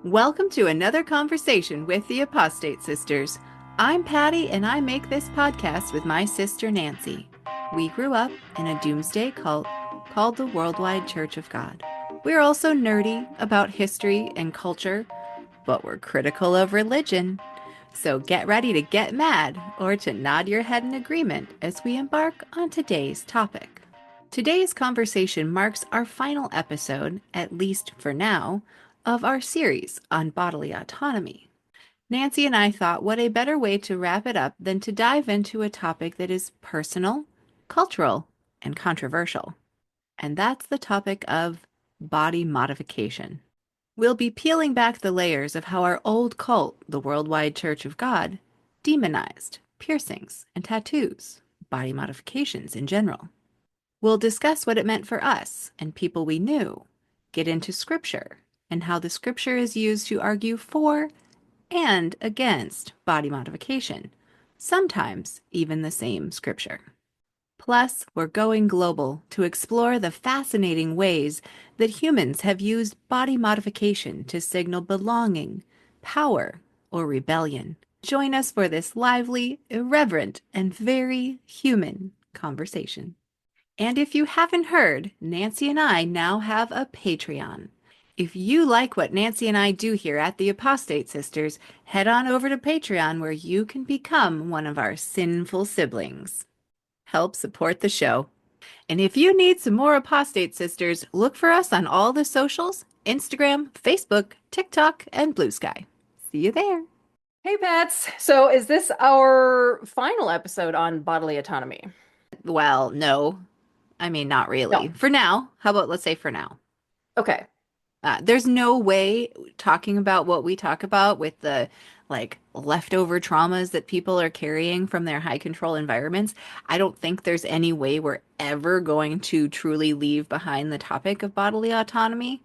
Welcome to another conversation with the Apostate Sisters. I'm Patty, and I make this podcast with my sister Nancy. We grew up in a doomsday cult called the Worldwide Church of God. We're also nerdy about history and culture, but we're critical of religion. So get ready to get mad or to nod your head in agreement as we embark on today's topic. Today's conversation marks our final episode, at least for now, of our series on bodily autonomy. Nancy and I thought what a better way to wrap it up than to dive into a topic that is personal, cultural, and controversial. And that's the topic of body modification. We'll be peeling back the layers of how our old cult, the Worldwide Church of God, demonized piercings and tattoos, body modifications in general. We'll discuss what it meant for us and people we knew, get into scripture, and how the scripture is used to argue for and against body modification, sometimes even the same scripture. Plus, we're going global to explore the fascinating ways that humans have used body modification to signal belonging, power, or rebellion. Join us for this lively, irreverent, and very human conversation. And if you haven't heard, Nancy and I now have a Patreon. If you like what Nancy and I do here at the Apostate Sisters, head on over to Patreon where you can become one of our sinful siblings. Help support the show. And if you need some more Apostate Sisters, look for us on all the socials, Instagram, Facebook, TikTok, and Blue Sky. See you there. Hey, Pats. So, is this our final episode on bodily autonomy? Well, no. I mean, not really. No. For now. How about let's say for now? Okay. There's no way talking about what we talk about with the leftover traumas that people are carrying from their high control environments. I don't think there's any way we're ever going to truly leave behind the topic of bodily autonomy.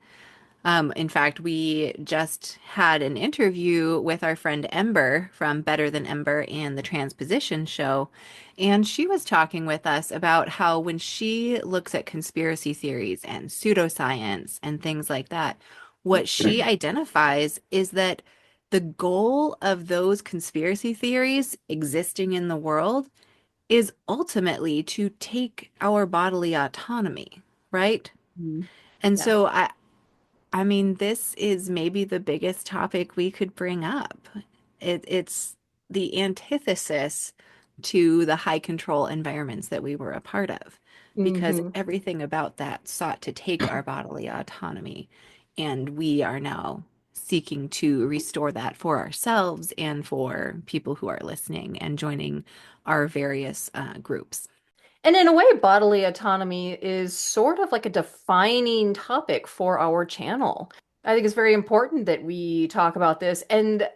In fact, we just had an interview with our friend Ember from Better Than Ember and the Transposition Show, and she was talking with us about how when she looks at conspiracy theories and pseudoscience and things like that, what she identifies is that the goal of those conspiracy theories existing in the world is ultimately to take our bodily autonomy, right? Mhm. And Yeah. so I mean, this is maybe the biggest topic we could bring up. It's the antithesis to the high control environments that we were a part of, because Hmm. everything about that sought to take our bodily autonomy, and we are now seeking to restore that for ourselves and for people who are listening and joining our various groups. And in a way, bodily autonomy is sort of like a defining topic for our channel. I think it's very important that we talk about this. And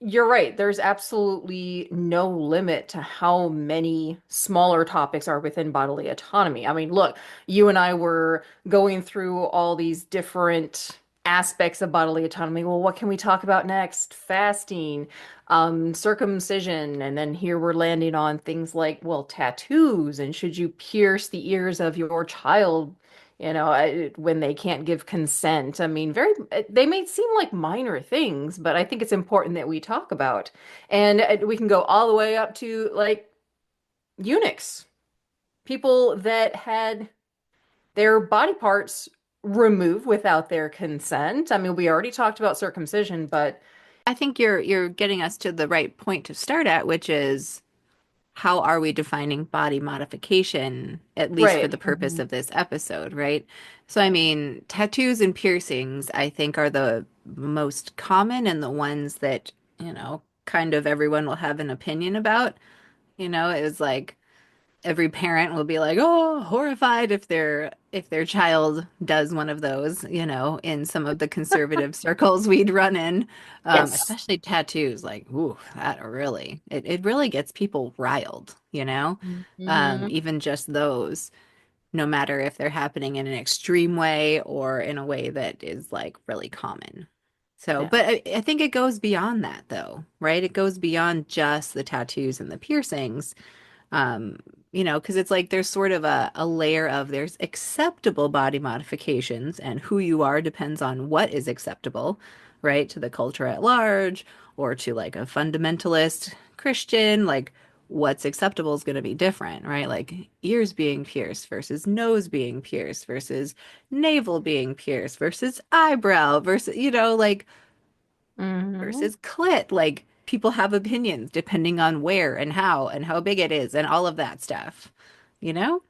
you're right, there's absolutely no limit to how many smaller topics are within bodily autonomy. I mean, look, you and I were going through all these different aspects of bodily autonomy. Well, what can we talk about next? Fasting, circumcision, and then here we're landing on things like, well, tattoos, and should you pierce the ears of your child, when they can't give consent? I mean, they may seem like minor things, but I think it's important that we talk about. And we can go all the way up to like eunuchs, people that had their body parts removed without their consent. I mean, we already talked about circumcision, but I think you're getting us to the right point to start at, which is how are we defining body modification, at least for right. the purpose Mhm. of this episode, right? So, I mean, tattoos and piercings, I think, are the most common and the ones that, kind of everyone will have an opinion about. It was like every parent will be like, "Oh, horrified if their child does one of those," in some of the conservative circles we'd run in, Yes. especially tattoos. Like, ooh, that really it really gets people riled. Hmm. Even just those, no matter if they're happening in an extreme way or in a way that is like really common. So, Yeah. but I think it goes beyond that, though, right? It goes beyond just the tattoos and the piercings. Um, Because it's like there's sort of a layer of there's acceptable body modifications, and who you are depends on what is acceptable, right? To the culture at large, or to like a fundamentalist Christian, like what's acceptable is going to be different, right? Like ears being pierced versus nose being pierced versus navel being pierced versus eyebrow versus, like Hmm. versus clit. Like people have opinions depending on where and how big it is and all of that stuff, you know?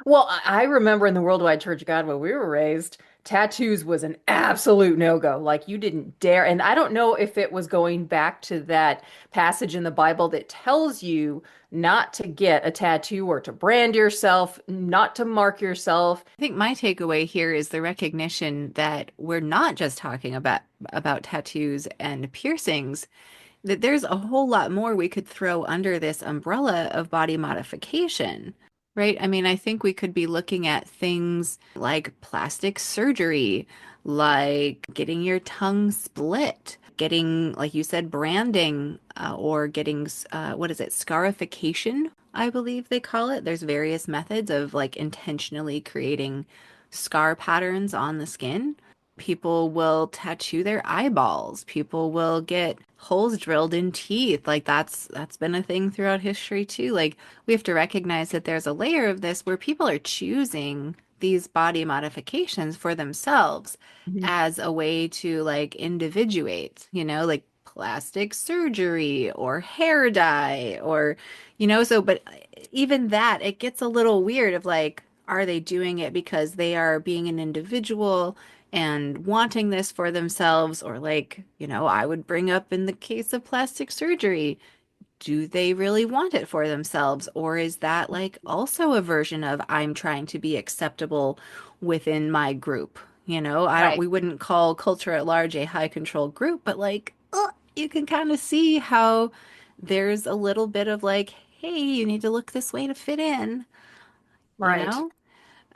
Well, I remember in the Worldwide Church of God where we were raised, tattoos was an absolute no-go. Like you didn't dare. And I don't know if it was going back to that passage in the Bible that tells you not to get a tattoo or to brand yourself, not to mark yourself. I think my takeaway here is the recognition that we're not just talking about tattoos and piercings, that there's a whole lot more we could throw under this umbrella of body modification, right? I mean, I think we could be looking at things like plastic surgery, like getting your tongue split, getting, like you said, branding, or getting, what is it, scarification, I believe they call it. There's various methods of like intentionally creating scar patterns on the skin. People will tattoo their eyeballs. People will get holes drilled in teeth. Like that's been a thing throughout history too. Like we have to recognize that there's a layer of this where people are choosing these body modifications for themselves Mhm. as a way to like individuate, like plastic surgery or hair dye or so but even that it gets a little weird of like are they doing it because they are being an individual and wanting this for themselves, or like, I would bring up in the case of plastic surgery, do they really want it for themselves? Or is that like also a version of I'm trying to be acceptable within my group? Right. We wouldn't call culture at large a high control group, but like, you can kind of see how there's a little bit of like, hey, you need to look this way to fit in, you Right. know?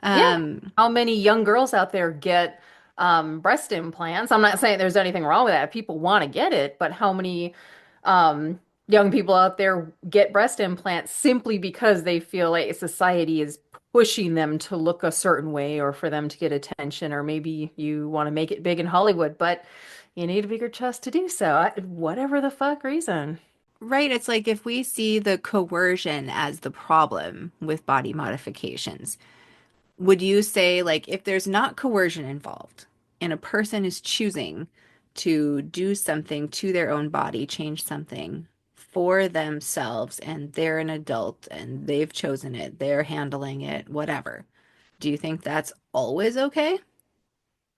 Yeah. Um, How many young girls out there get breast implants? I'm not saying there's anything wrong with that. People want to get it, but how many young people out there get breast implants simply because they feel like society is pushing them to look a certain way or for them to get attention, or maybe you want to make it big in Hollywood, but you need a bigger chest to do so. Whatever the fuck reason. Right, it's like if we see the coercion as the problem with body modifications, would you say, like, if there's not coercion involved and a person is choosing to do something to their own body, change something for themselves, and they're an adult and they've chosen it, they're handling it, whatever, do you think that's always okay?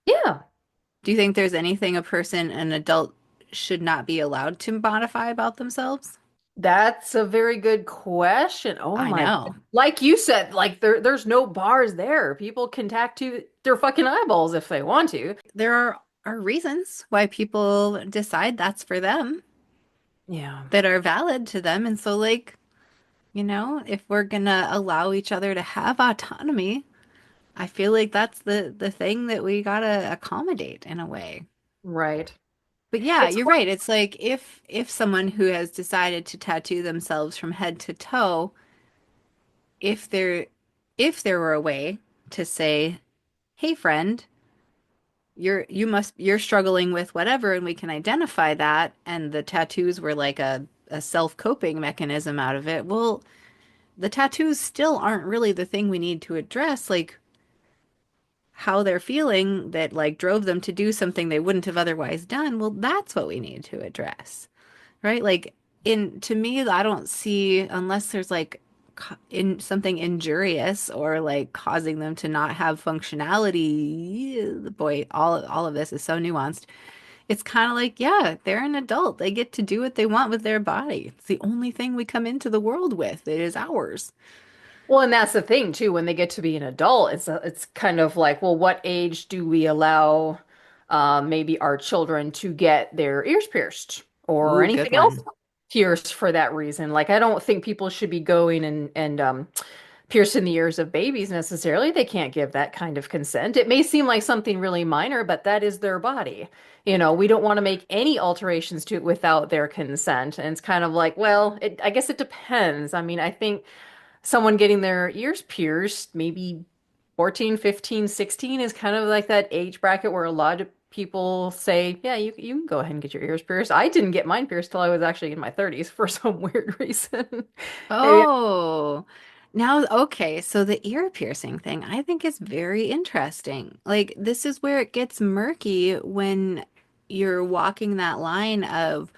Yeah. Do you think there's anything a person, an adult, should not be allowed to modify about themselves? That's a very good question. Oh I my know. God. Like you said, like there's no bars there. People can tattoo their fucking eyeballs if they want to. There are reasons why people decide that's for them Yeah. that are valid to them. And so, like, if we're gonna allow each other to have autonomy, I feel like that's the thing that we gotta accommodate in a way. Right. But yeah, It's you're right. It's like if someone who has decided to tattoo themselves from head to toe, if there if there were a way to say, "Hey friend, you're struggling with whatever and we can identify that," and the tattoos were like a self-coping mechanism out of it. Well, the tattoos still aren't really the thing we need to address, like how they're feeling that like drove them to do something they wouldn't have otherwise done. Well, that's what we need to address, right? Like in to me, I don't see unless there's like in something injurious or like causing them to not have functionality. Boy, all of this is so nuanced. It's kind of like, yeah, they're an adult. They get to do what they want with their body. It's the only thing we come into the world with. It is ours. Well, and that's the thing too, when they get to be an adult, it's kind of like, well, what age do we allow maybe our children to get their ears pierced or Ooh, good anything else one. pierced for that reason? Like I don't think people should be going and piercing the ears of babies necessarily. They can't give that kind of consent. It may seem like something really minor, but that is their body. We don't want to make any alterations to it without their consent. And it's kind of like, well, I guess it depends. I mean, I think someone getting their ears pierced, maybe 14, 15, 16 is kind of like that age bracket where a lot of people say, yeah, you can go ahead and get your ears pierced. I didn't get mine pierced till I was actually in my 30s for some weird reason. Maybe. Oh, now, okay. So the ear piercing thing, I think is very interesting. Like, this is where it gets murky when you're walking that line of,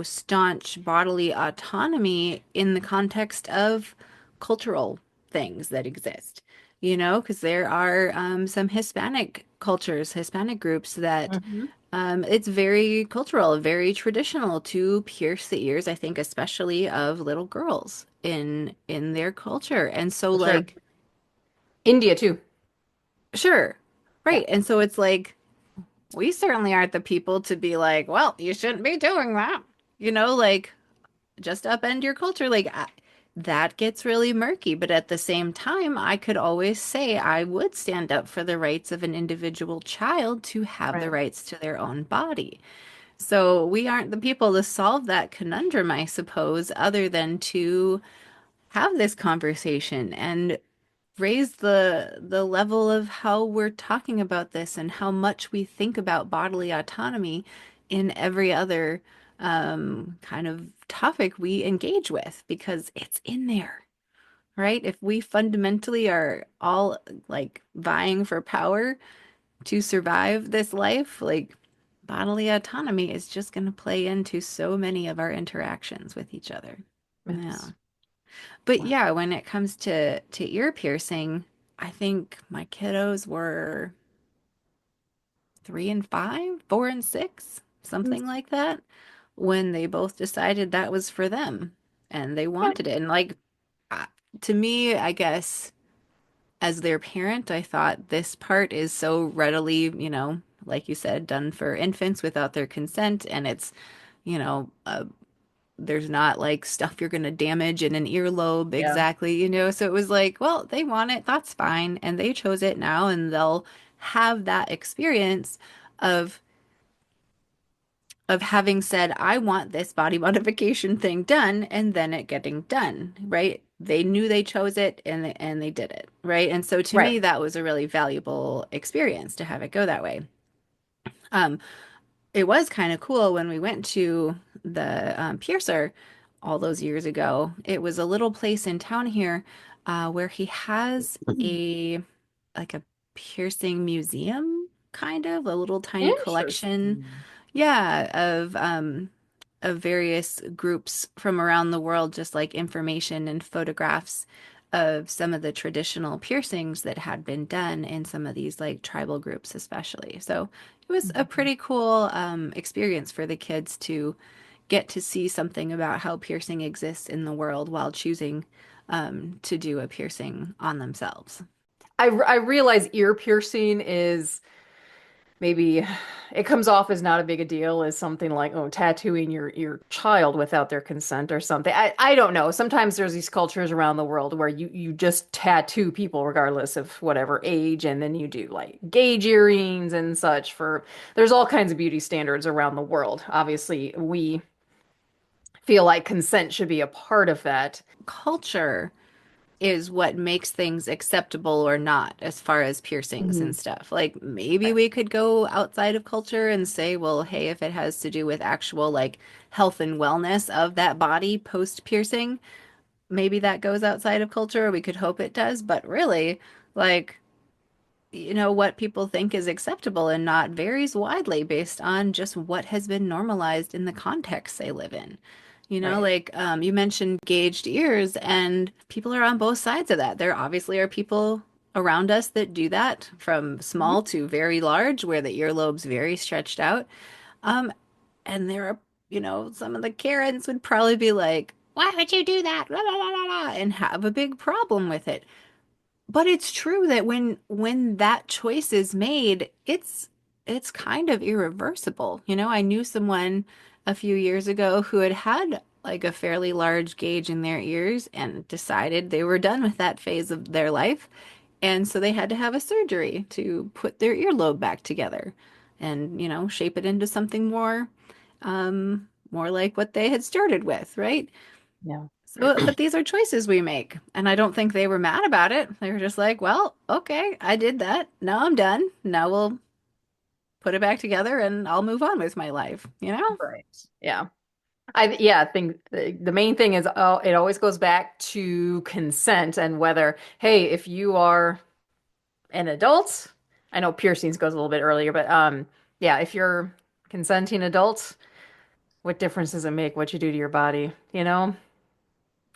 staunch bodily autonomy in the context of cultural things that exist, because there are some Hispanic cultures, Hispanic groups that Mhm. it's very cultural, very traditional to pierce the ears, I think, especially of little girls in their culture. And so For sure. like, India too. sure. Yeah. Right. And so it's like we certainly aren't the people to be like, well, you shouldn't be doing that. Like just upend your culture. That gets really murky. But at the same time, I could always say I would stand up for the rights of an individual child to have the Right. rights to their own body. So we aren't the people to solve that conundrum, I suppose, other than to have this conversation and raise the level of how we're talking about this and how much we think about bodily autonomy in every other kind of topic we engage with because it's in there, right? If we fundamentally are all like vying for power to survive this life, like bodily autonomy is just going to play into so many of our interactions with each other. Yeah. Yes. But Wow. yeah, when it comes to ear piercing, I think my kiddos were 3 and 5, 4 and 6, something like that, when they both decided that was for them and they Yeah. wanted it. And like, uh, to me, I guess as their parent, I thought this part is so readily, like you said, done for infants without their consent. And it's, you know, uh, there's not like stuff you're going to damage in an earlobe Yeah. exactly. So it was like, well, they want it, that's fine. And they chose it now, and they'll have that experience of having said, I want this body modification thing done, and then it getting done, right? They knew they chose it and they did it, right? And so to me, Right. that was a really valuable experience to have it go that way. Um, it was kind of cool when we went to the piercer all those years ago. It was a little place in town here where he has a piercing museum, kind of a little tiny collection, Interesting. yeah, of various groups from around the world, just like information and photographs of some of the traditional piercings that had been done in some of these like tribal groups, especially. So it was a Mhm. pretty cool experience for the kids to get to see something about how piercing exists in the world while choosing to do a piercing on themselves. I realize ear piercing is maybe it comes off as not a big a deal as something like, oh, tattooing your child without their consent or something. I don't know. Sometimes there's these cultures around the world where you just tattoo people regardless of whatever age, and then you do like gauge earrings and such for there's all kinds of beauty standards around the world. Obviously, we feel like consent should be a part of that. Culture is what makes things acceptable or not as far as piercings and Mhm. stuff. Like maybe Right. we could go outside of culture and say, well, hey, if it has to do with actual like health and wellness of that body post piercing, maybe that goes outside of culture. We could hope it does, but really, like what people think is acceptable and not varies widely based on just what has been normalized in the context they live in. Right. Like you mentioned gauged ears, and people are on both sides of that. There obviously are people around us that do that from Mhm. small to very large, where the earlobe's very stretched out. Um, and there are, some of the Karens would probably be like, why would you do that? Blah, blah, blah, blah, blah, and have a big problem with it. But it's true that when that choice is made, it's kind of irreversible. I knew someone a few years ago who had had like a fairly large gauge in their ears and decided they were done with that phase of their life. And so they had to have a surgery to put their earlobe back together and, shape it into something more like what they had started with, right? Yeah. So, but these are choices we make. And I don't think they were mad about it. They were just like, well, okay, I did that. Now I'm done. Now we'll put it back together and I'll move on with my life, you know? Right. Yeah. I think the main thing is, oh, it always goes back to consent and whether, hey, if you are an adult, I know piercings goes a little bit earlier, but yeah, if you're consenting adult, what difference does it make what you do to your body, you know?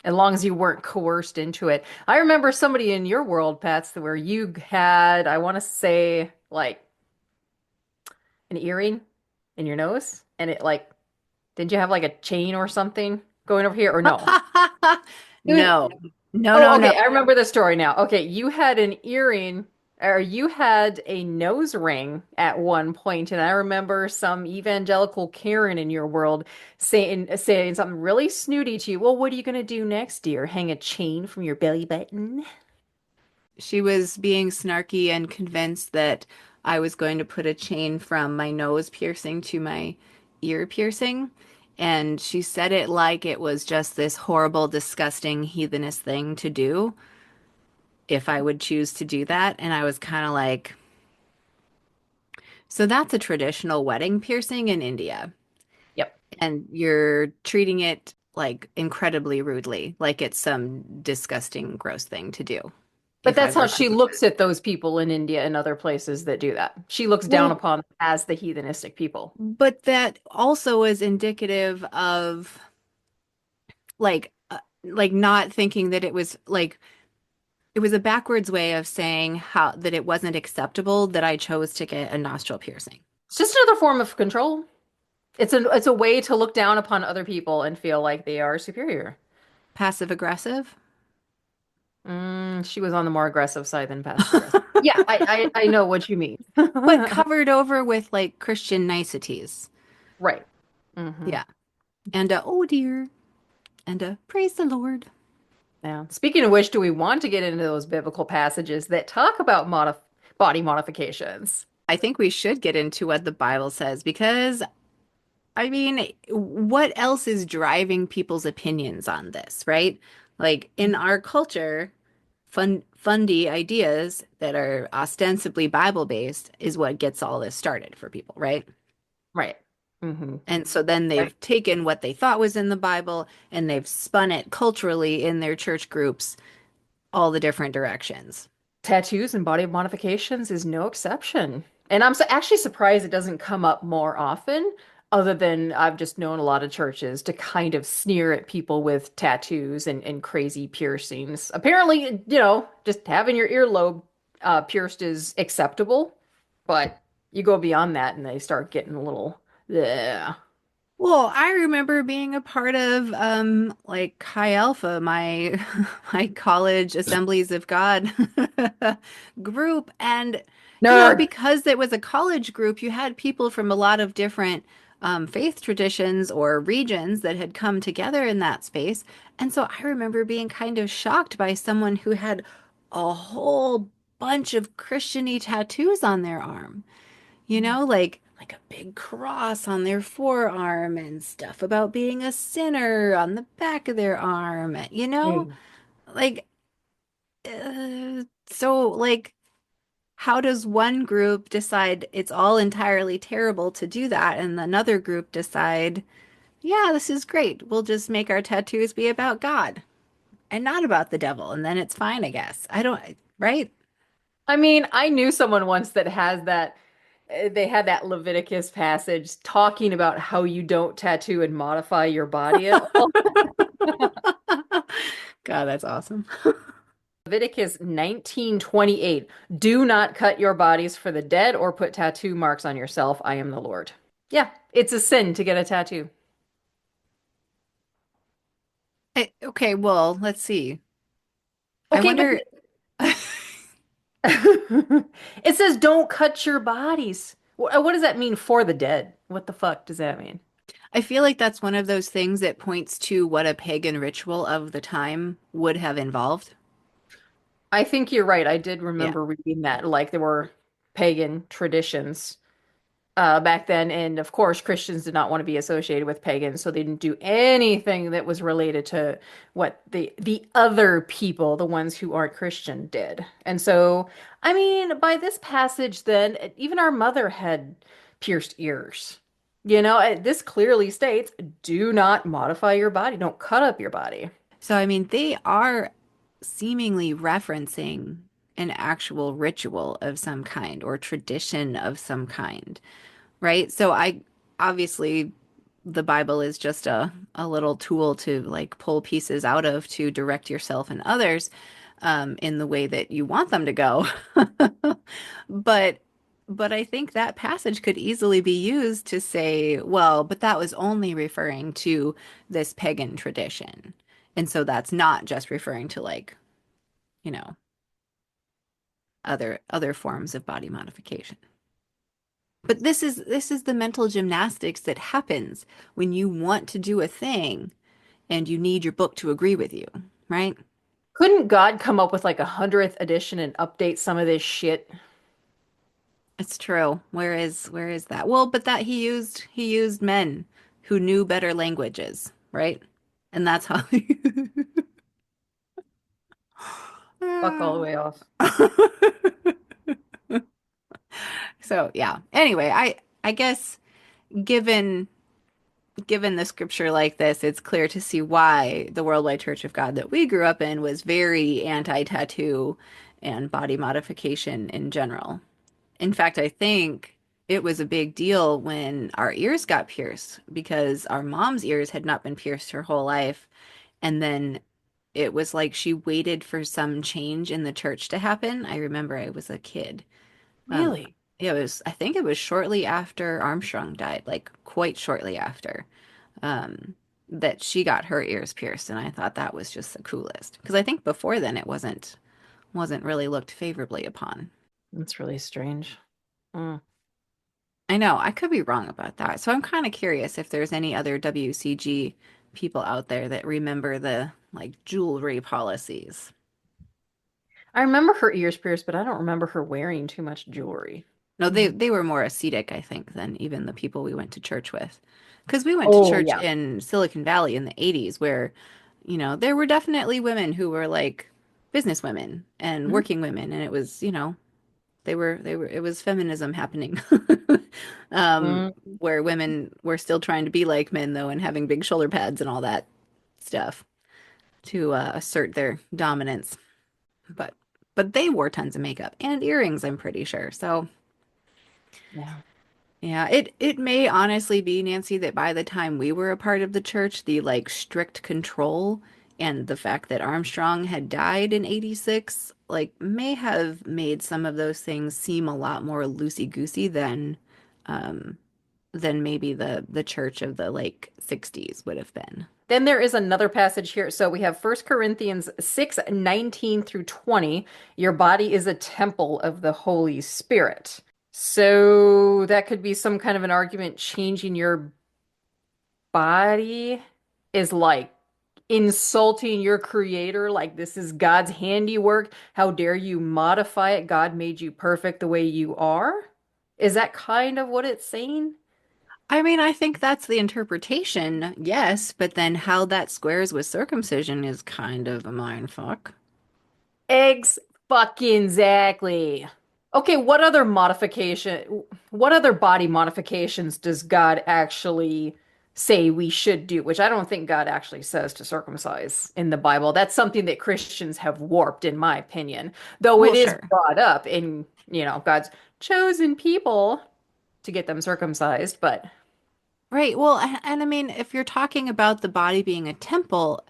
As long as you weren't coerced into it. I remember somebody in your world, Pats, where you had, I want to say, like an earring in your nose, and it like, didn't you have like a chain or something going over here, or no? It was, No, no, oh, no, no. okay, I remember the story now. Okay, you had an earring, or you had a nose ring at one point, and I remember some evangelical Karen in your world saying something really snooty to you. Well, what are you gonna do next, dear? Hang a chain from your belly button? She was being snarky and convinced that I was going to put a chain from my nose piercing to my ear piercing. And she said it like it was just this horrible, disgusting, heathenist thing to do if I would choose to do that. And I was kind of like, so that's a traditional wedding piercing in India. Yep. And you're treating it like incredibly rudely, like it's some disgusting, gross thing to do But if I that's how were to she do looks that. at those people in India and other places that do that. She looks down Well, upon them as the heathenistic people. but that also is indicative of like not thinking that it was like it was a backwards way of saying how that it wasn't acceptable that I chose to get a nostril piercing. It's just another form of control. It's a way to look down upon other people and feel like they are superior. Passive aggressive. She was on the more aggressive side than passive aggressive. Yeah, I know what you mean. But covered over with like Christian niceties. Right. Hmm. Yeah. And oh dear. And praise the Lord. Yeah. Speaking of which, do we want to get into those biblical passages that talk about body modifications? I think we should get into what the Bible says because I mean, what else is driving people's opinions on this, right? Like in our culture, fundy ideas that are ostensibly Bible based is what gets all this started for people, right? Right. Hmm. And so then Right. they've taken what they thought was in the Bible and they've spun it culturally in their church groups all the different directions. Tattoos and body modifications is no exception. And I'm actually surprised it doesn't come up more often, other than I've just known a lot of churches to kind of sneer at people with tattoos and crazy piercings. Apparently, just having your earlobe pierced is acceptable, but you go beyond that and they start getting a little, yeah. Well, I remember being a part of like Chi Alpha, my my college Assemblies of God group. And Nerd. because it was a college group, you had people from a lot of different faith traditions or regions that had come together in that space. And so I remember being kind of shocked by someone who had a whole bunch of Christian-y tattoos on their arm. Like a big cross on their forearm and stuff about being a sinner on the back of their arm, Mm. like so like how does one group decide it's all entirely terrible to do that and another group decide, yeah, this is great. We'll just make our tattoos be about God and not about the devil and then it's fine, I guess. I don't, right? I mean, I knew someone once that has that. They had that Leviticus passage talking about how you don't tattoo and modify your body at all. God, that's awesome. Leviticus 19:28. Do not cut your bodies for the dead or put tattoo marks on yourself. I am the Lord. Yeah, it's a sin to get a tattoo. Okay, well, let's see. I Okay, but wonder. it says don't cut your bodies. What does that mean for the dead? What the fuck does that mean? I feel like that's one of those things that points to what a pagan ritual of the time would have involved. I think you're right. I did Yeah. remember reading that. Like there were pagan traditions. back then. And of course, Christians did not want to be associated with pagans, so they didn't do anything that was related to what the other people, the ones who aren't Christian, did. And so, I mean, by this passage, then even our mother had pierced ears. This clearly states, do not modify your body, don't cut up your body. So, I mean, they are seemingly referencing an actual ritual of some kind or tradition of some kind, right? So, I obviously the Bible is just a little tool to like pull pieces out of to direct yourself and others in the way that you want them to go. But but I think that passage could easily be used to say, well, but that was only referring to this pagan tradition. And so that's not just referring to like, you know, other forms of body modification. But this is the mental gymnastics that happens when you want to do a thing and you need your book to agree with you, right? Couldn't God come up with like a 100th edition and update some of this shit? It's true. Where is that? Well, but that he used men who knew better languages, right? And that's how Fuck all the way off. So, yeah. Anyway, I guess given given the scripture like this, it's clear to see why the Worldwide Church of God that we grew up in was very anti-tattoo and body modification in general. In fact, I think it was a big deal when our ears got pierced because our mom's ears had not been pierced her whole life. And then it was like she waited for some change in the church to happen. I remember I was a kid. Um, Really? I think it was shortly after Armstrong died, like quite shortly after, um, that she got her ears pierced. And I thought that was just the coolest. Because I think before then it wasn't really looked favorably upon. That's really strange. Mm. I know, I could be wrong about that. So I'm kind of curious if there's any other WCG people out there that remember the like jewelry policies. I remember her ears pierced, but I don't remember her wearing too much jewelry. No, they Mm. they were more ascetic, I think, than even the people we went to church with. Because we went to Oh, church yeah. in Silicon Valley in the 80s where, there were definitely women who were like business women and Mhm. working women, and it was, they were it was feminism happening. Um, Mm. where women were still trying to be like men though and having big shoulder pads and all that stuff to assert their dominance. But but they wore tons of makeup and earrings, I'm pretty sure. So Yeah. yeah, it may honestly be, Nancy, that by the time we were a part of the church, the like strict control and the fact that Armstrong had died in 86 like may have made some of those things seem a lot more loosey-goosey um than maybe the church of the like 60s would have been. Then there is another passage here. So we have 1 Corinthians 6:19 through 20. Your body is a temple of the Holy Spirit. So that could be some kind of an argument. Changing your body is like insulting your creator, like this is God's handiwork. How dare you modify it? God made you perfect the way you are. Is that kind of what it's saying? I mean, I think that's the interpretation, yes, but then how that squares with circumcision is kind of a mind fuck. Eggs fucking exactly. Okay, what other body modifications does God actually say we should do? Which I don't think God actually says to circumcise in the Bible. That's something that Christians have warped, in my opinion. Though it Well, is sure. brought up in, God's chosen people to get them circumcised, but Right. Well, and I mean, if you're talking about the body being a temple,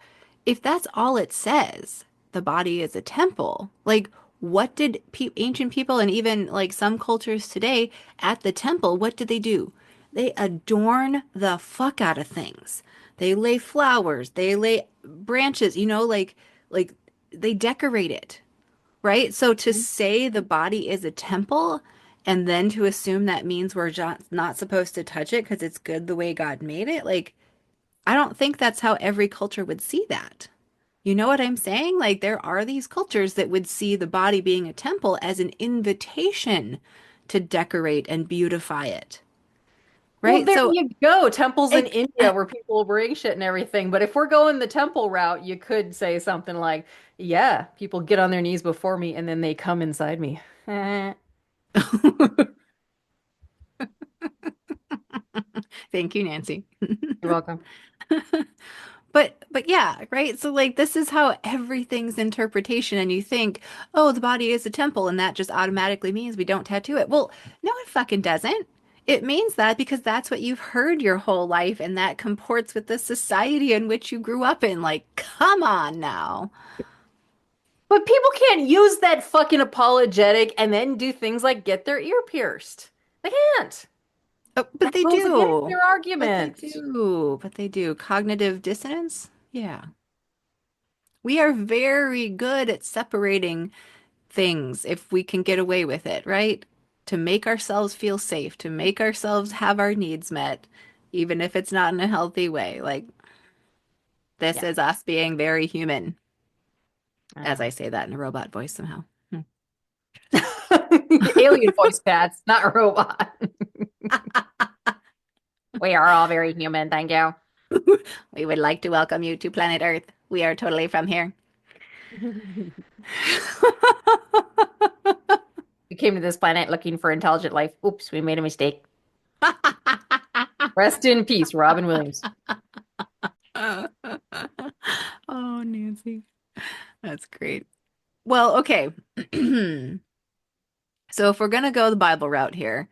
if that's all it says, the body is a temple, like what did pe ancient people and even like some cultures today at the temple, what did they do? They adorn the fuck out of things. They lay flowers, they lay branches, like they decorate it. Right? So to say the body is a temple and then to assume that means we're just not supposed to touch it because it's good the way God made it, like, I don't think that's how every culture would see that. You know what I'm saying? Like, there are these cultures that would see the body being a temple as an invitation to decorate and beautify it. Well, right? there So you go. Temples in it, India where people bring shit and everything. But if we're going the temple route, you could say something like, yeah, people get on their knees before me and then they come inside me. You're thank you, Nancy. welcome. But yeah, right? So like this is how everything's interpretation and you think, "Oh, the body is a temple and that just automatically means we don't tattoo it." Well, no it fucking doesn't. It means that because that's what you've heard your whole life and that comports with the society in which you grew up in. Like, come on now. But people can't use that fucking apologetic and then do things like get their ear pierced. They can't. Oh, but That they goes against do. their But they argument. do. But they do. Cognitive dissonance? Yeah. We are very good at separating things if we can get away with it, right? To make ourselves feel safe, to make ourselves have our needs met, even if it's not in a healthy way. Like, this Yeah, is us being very human, I as I know. say that in a robot voice somehow. Alien voice pats, not a robot. We are all very human, thank you. We would like to welcome you to planet Earth. We are totally from here. We came to this planet looking for intelligent life. Oops, we made a mistake. Rest in peace, Robin Williams. Oh, Nancy. That's great. Well, okay. So if we're gonna go the Bible route here,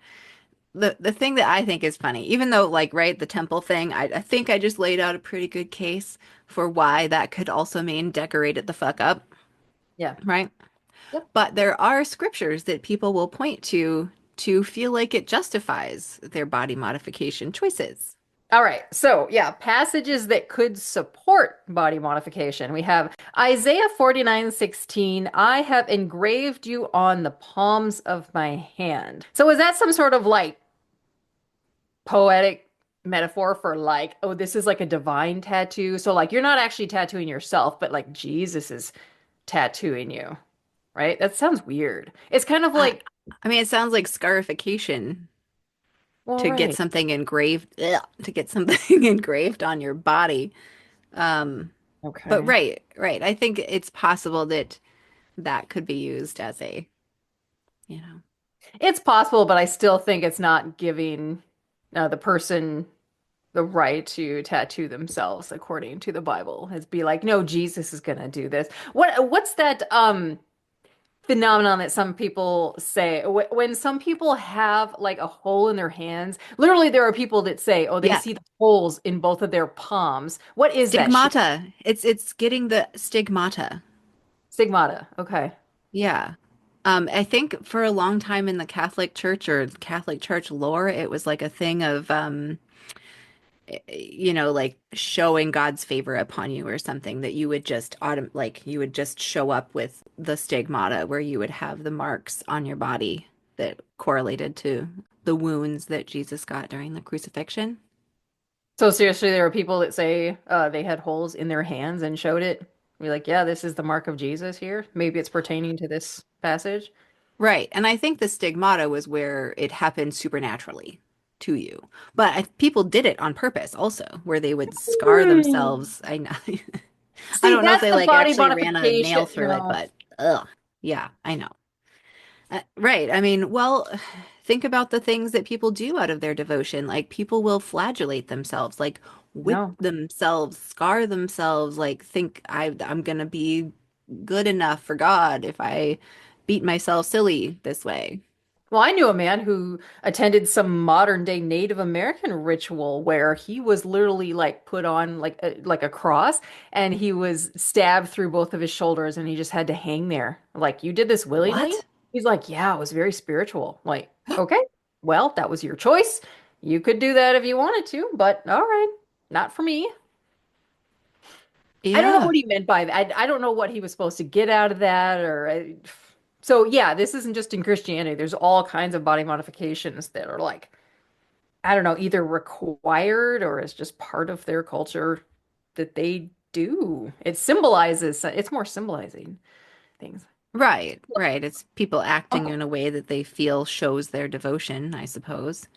the thing that I think is funny, even though like right, the temple thing, I think I just laid out a pretty good case for why that could also mean decorate it the fuck up, Yeah. right? Yep. But there are scriptures that people will point to feel like it justifies their body modification choices. All right. So, yeah, passages that could support body modification. We have Isaiah 49:16. I have engraved you on the palms of my hand. So, is that some sort of like poetic metaphor for like, oh, this is like a divine tattoo? So, like, you're not actually tattooing yourself, but like Jesus is tattooing you, right? That sounds weird. It's kind of I like, I mean, it sounds like scarification well, to get right. something engraved, to get something engraved on your body. Um, but Okay. right, right. I think it's possible that that could be used as a, you know. It's possible, but I still think it's not giving the person the right to tattoo themselves according to the Bible. It's be like, no, Jesus is gonna do this. What's that phenomenon that some people say when some people have like a hole in their hands? Literally, there are people that say, oh, they Yeah, see the holes in both of their palms. What is that shit? stigmata. It's getting the stigmata. Stigmata. Okay. Yeah. I think for a long time in the Catholic Church or Catholic Church lore, it was like a thing of like showing God's favor upon you or something that you would just like you would just show up with the stigmata where you would have the marks on your body that correlated to the wounds that Jesus got during the crucifixion. So seriously, there are people that say they had holes in their hands and showed it. We're like, yeah, this is the mark of Jesus here. Maybe it's pertaining to this passage. Right. And I think the stigmata was where it happened supernaturally to you. But people did it on purpose also, where they would scar Hmm. themselves. I know. I See, don't know if that's they the like body actually ran a modification. nail through it, No. but ugh. Yeah, I know. Right. I mean, well, think about the things that people do out of their devotion. Like people will flagellate themselves, like whip No. themselves, scar themselves, like think I'm gonna be good enough for God if I beat myself silly this way. Well, I knew a man who attended some modern day Native American ritual where he was literally like put on like a cross and he was stabbed through both of his shoulders and he just had to hang there. Like, you did this willingly? What? He's like, yeah, it was very spiritual. Like, okay, well, that was your choice. You could do that if you wanted to, but all right, not for me. I don't know Yeah. what he meant by that. I don't know what he was supposed to get out of that or so yeah, this isn't just in Christianity. There's all kinds of body modifications that are like, I don't know, either required or is just part of their culture that they do. It symbolizes, it's more symbolizing things. Right, right. It's people acting Oh, in a way that they feel shows their devotion, I suppose.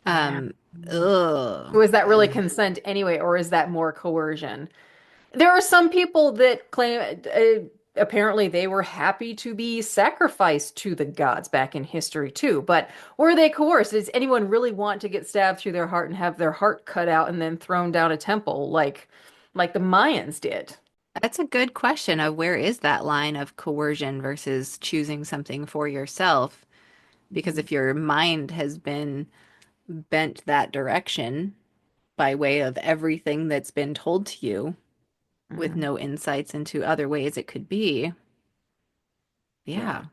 Yeah. Um, ugh. So is that really consent anyway, or is that more coercion? There are some people that claim apparently they were happy to be sacrificed to the gods back in history too, but were they coerced? Does anyone really want to get stabbed through their heart and have their heart cut out and then thrown down a temple like the Mayans did? That's a good question of where is that line of coercion versus choosing something for yourself? Because Mhm. if your mind has been bent that direction by way of everything that's been told to you with Mhm. no insights into other ways it could be, Yeah. yeah,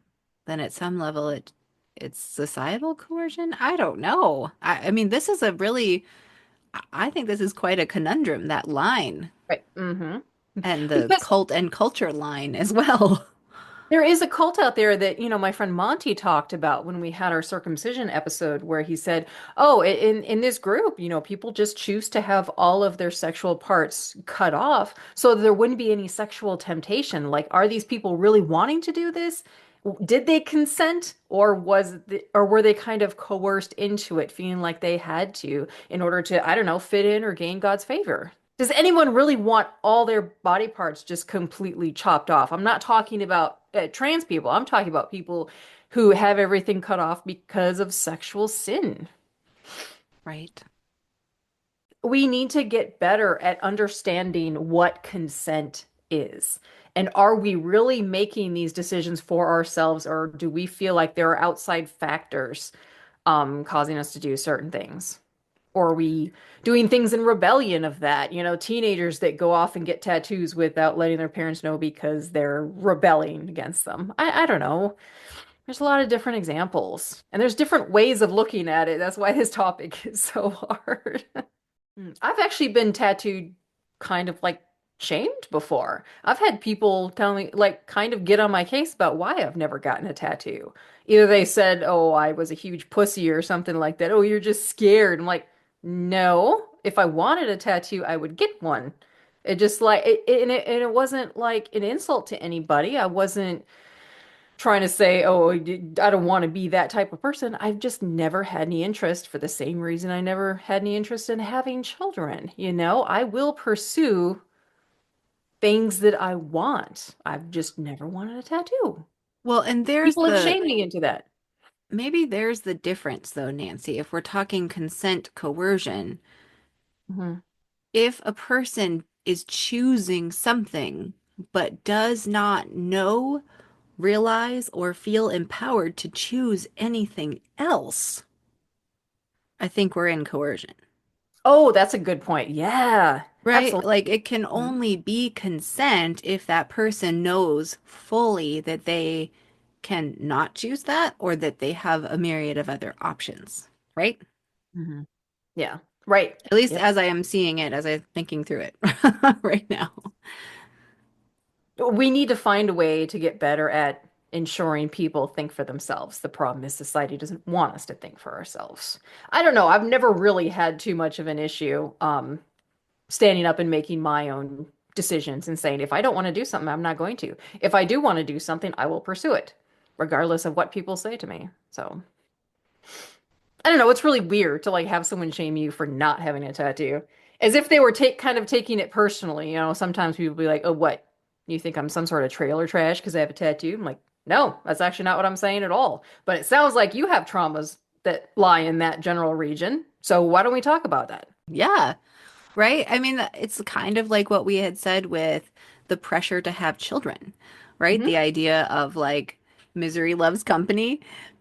then at some level it's societal coercion. I don't know. I mean, this is a really, I think this is quite a conundrum, that line, Right. Hmm. and the Because cult and culture line as well. there is a cult out there that, my friend Monty talked about when we had our circumcision episode, where he said, "Oh, in this group, people just choose to have all of their sexual parts cut off, so there wouldn't be any sexual temptation. Like, are these people really wanting to do this? Did they consent, or were they kind of coerced into it, feeling like they had to in order to, I don't know, fit in or gain God's favor?" Does anyone really want all their body parts just completely chopped off? I'm not talking about trans people. I'm talking about people who have everything cut off because of sexual sin. Right. We need to get better at understanding what consent is. And are we really making these decisions for ourselves, or do we feel like there are outside factors causing us to do certain things? Or are we doing things in rebellion of that? Teenagers that go off and get tattoos without letting their parents know because they're rebelling against them. I don't know. There's a lot of different examples, and there's different ways of looking at it. That's why this topic is so hard. I've actually been tattooed kind of like shamed before. I've had people tell me, like, kind of get on my case about why I've never gotten a tattoo. Either they said, "Oh, I was a huge pussy," or something like that. "Oh, you're just scared." I'm like, "No. If I wanted a tattoo, I would get one." It just like and it wasn't like an insult to anybody. I wasn't trying to say, "Oh, I don't want to be that type of person." I've just never had any interest for the same reason I never had any interest in having children. I will pursue things that I want. I've just never wanted a tattoo. Well, and People have shamed me into that. maybe there's the difference though, Nancy, if we're talking consent coercion. Hmm. If a person is choosing something but does not know, realize, or feel empowered to choose anything else, I think we're in coercion, Oh, that's a good point. Yeah, right? absolutely. Like it can only be consent if that person knows fully that they can not choose that or that they have a myriad of other options, right? Hmm. Yeah, right. At least Yep. as I am seeing it, as I'm thinking through it right now. We need to find a way to get better at ensuring people think for themselves. The problem is society doesn't want us to think for ourselves. I don't know. I've never really had too much of an issue standing up and making my own decisions and saying, if I don't want to do something, I'm not going to. If I do want to do something, I will pursue it, regardless of what people say to me. So I don't know. It's really weird to like have someone shame you for not having a tattoo, as if they were kind of taking it personally. Sometimes people be like, "Oh, what? You think I'm some sort of trailer trash because I have a tattoo?" I'm like, "No, that's actually not what I'm saying at all." But it sounds like you have traumas that lie in that general region. So why don't we talk about that? Yeah. Right? I mean, it's kind of like what we had said with the pressure to have children, right? Hmm. The idea of like misery loves company.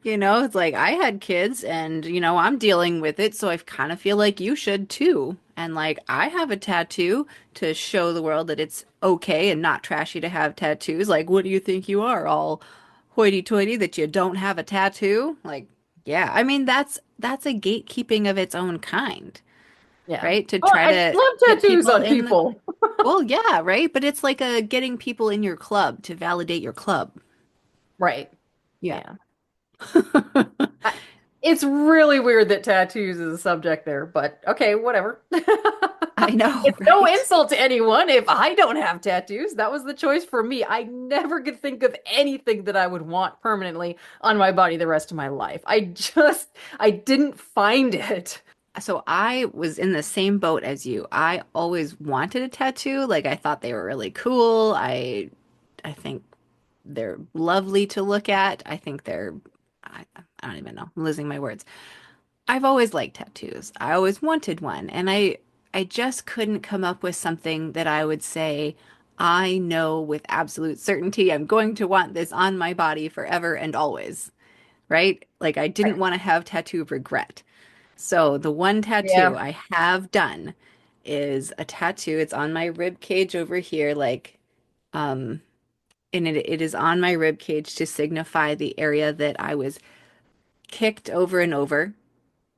It's like I had kids and, I'm dealing with it, so I kind of feel like you should too. And like I have a tattoo to show the world that it's okay and not trashy to have tattoos. Like, what do you think you are, all hoity-toity that you don't have a tattoo? Like, yeah. I mean, that's a gatekeeping of its own kind, Yeah. right? To Oh, try I to love get tattoos people on in the, people. well, yeah, right? But it's like a getting people in your club to validate your club. Right. Yeah. Yeah. I, it's really weird that tattoos is a subject there, but okay, whatever. I know, It's no right? insult to anyone if I don't have tattoos. That was the choice for me. I never could think of anything that I would want permanently on my body the rest of my life. I didn't find it. So I was in the same boat as you. I always wanted a tattoo. Like I thought they were really cool. I think they're lovely to look at. I think I don't even know. I'm losing my words. I've always liked tattoos. I always wanted one, and I just couldn't come up with something that I would say I know with absolute certainty I'm going to want this on my body forever and always, right? Like I didn't want to have tattoo of regret. So the one tattoo Yeah. I have done is a tattoo. It's on my rib cage over here, um, and it is on my rib cage to signify the area that I was kicked over and over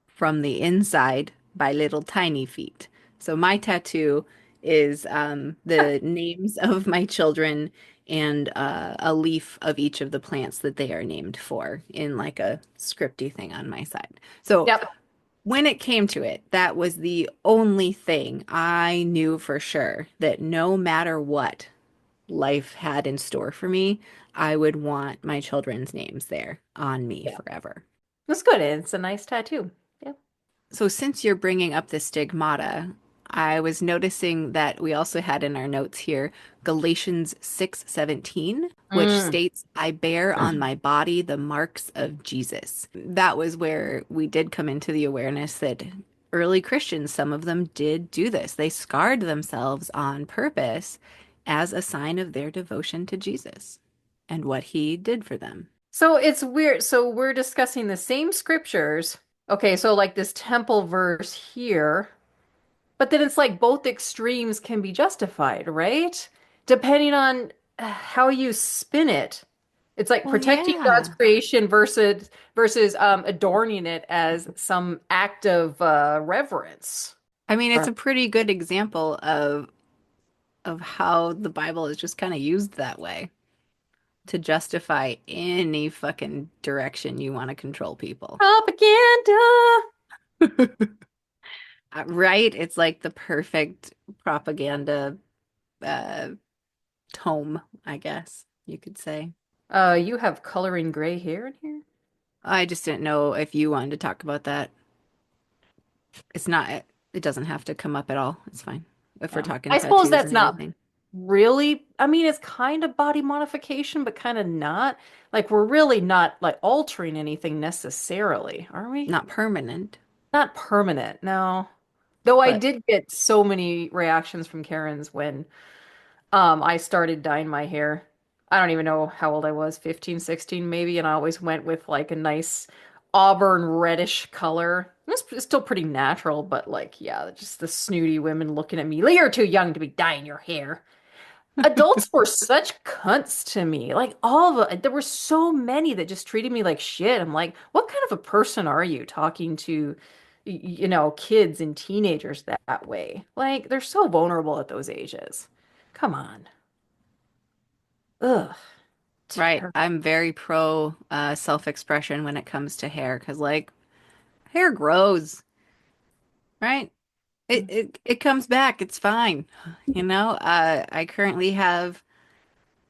from the inside by little tiny feet. So my tattoo is the names of my children and a leaf of each of the plants that they are named for in like a scripty thing on my side. So Yep. when it came to it, that was the only thing I knew for sure that no matter what life had in store for me, I would want my children's names there on me Yeah. forever. That's good. It's a nice tattoo. Yeah. So since you're bringing up the stigmata, I was noticing that we also had in our notes here Galatians 6:17, which Mm. states, "I bear on my body the marks of Jesus." That was where we did come into the awareness that early Christians, some of them did do this. They scarred themselves on purpose as a sign of their devotion to Jesus and what he did for them. So it's weird. So we're discussing the same scriptures. Okay, so like this temple verse here. But then it's like both extremes can be justified, right? Depending on how you spin it. It's like Well, protecting God's yeah. creation versus adorning it as some act of reverence. I mean, it's a pretty good example of how the Bible is just kind of used that way to justify any fucking direction you want to control people. Propaganda. Right? It's like the perfect propaganda uh tome, I guess you could say. You have coloring gray hair in here? I just didn't know if you wanted to talk about that. It's not, it doesn't have to come up at all. It's fine if we're Yeah. talking I suppose tattoos that's and not everything. really, I mean, it's kind of body modification, but kind of not. Like, we're really not like altering anything necessarily, are we? Not permanent, Not permanent, no. Though I but did get so many reactions from Karens when I started dyeing my hair. I don't even know how old I was, 15, 16 maybe, and I always went with like a nice auburn reddish color. It's still pretty natural, but like, yeah, just the snooty women looking at me. Like, you're too young to be dyeing your hair. Adults were such cunts to me. Like all of it, there were so many that just treated me like shit. I'm like, what kind of a person are you talking to, kids and teenagers that way? Like they're so vulnerable at those ages. Come on. Ugh, right. terrible. I'm very pro self-expression when it comes to hair because like hair grows, right? It comes back. It's fine. You know, I currently have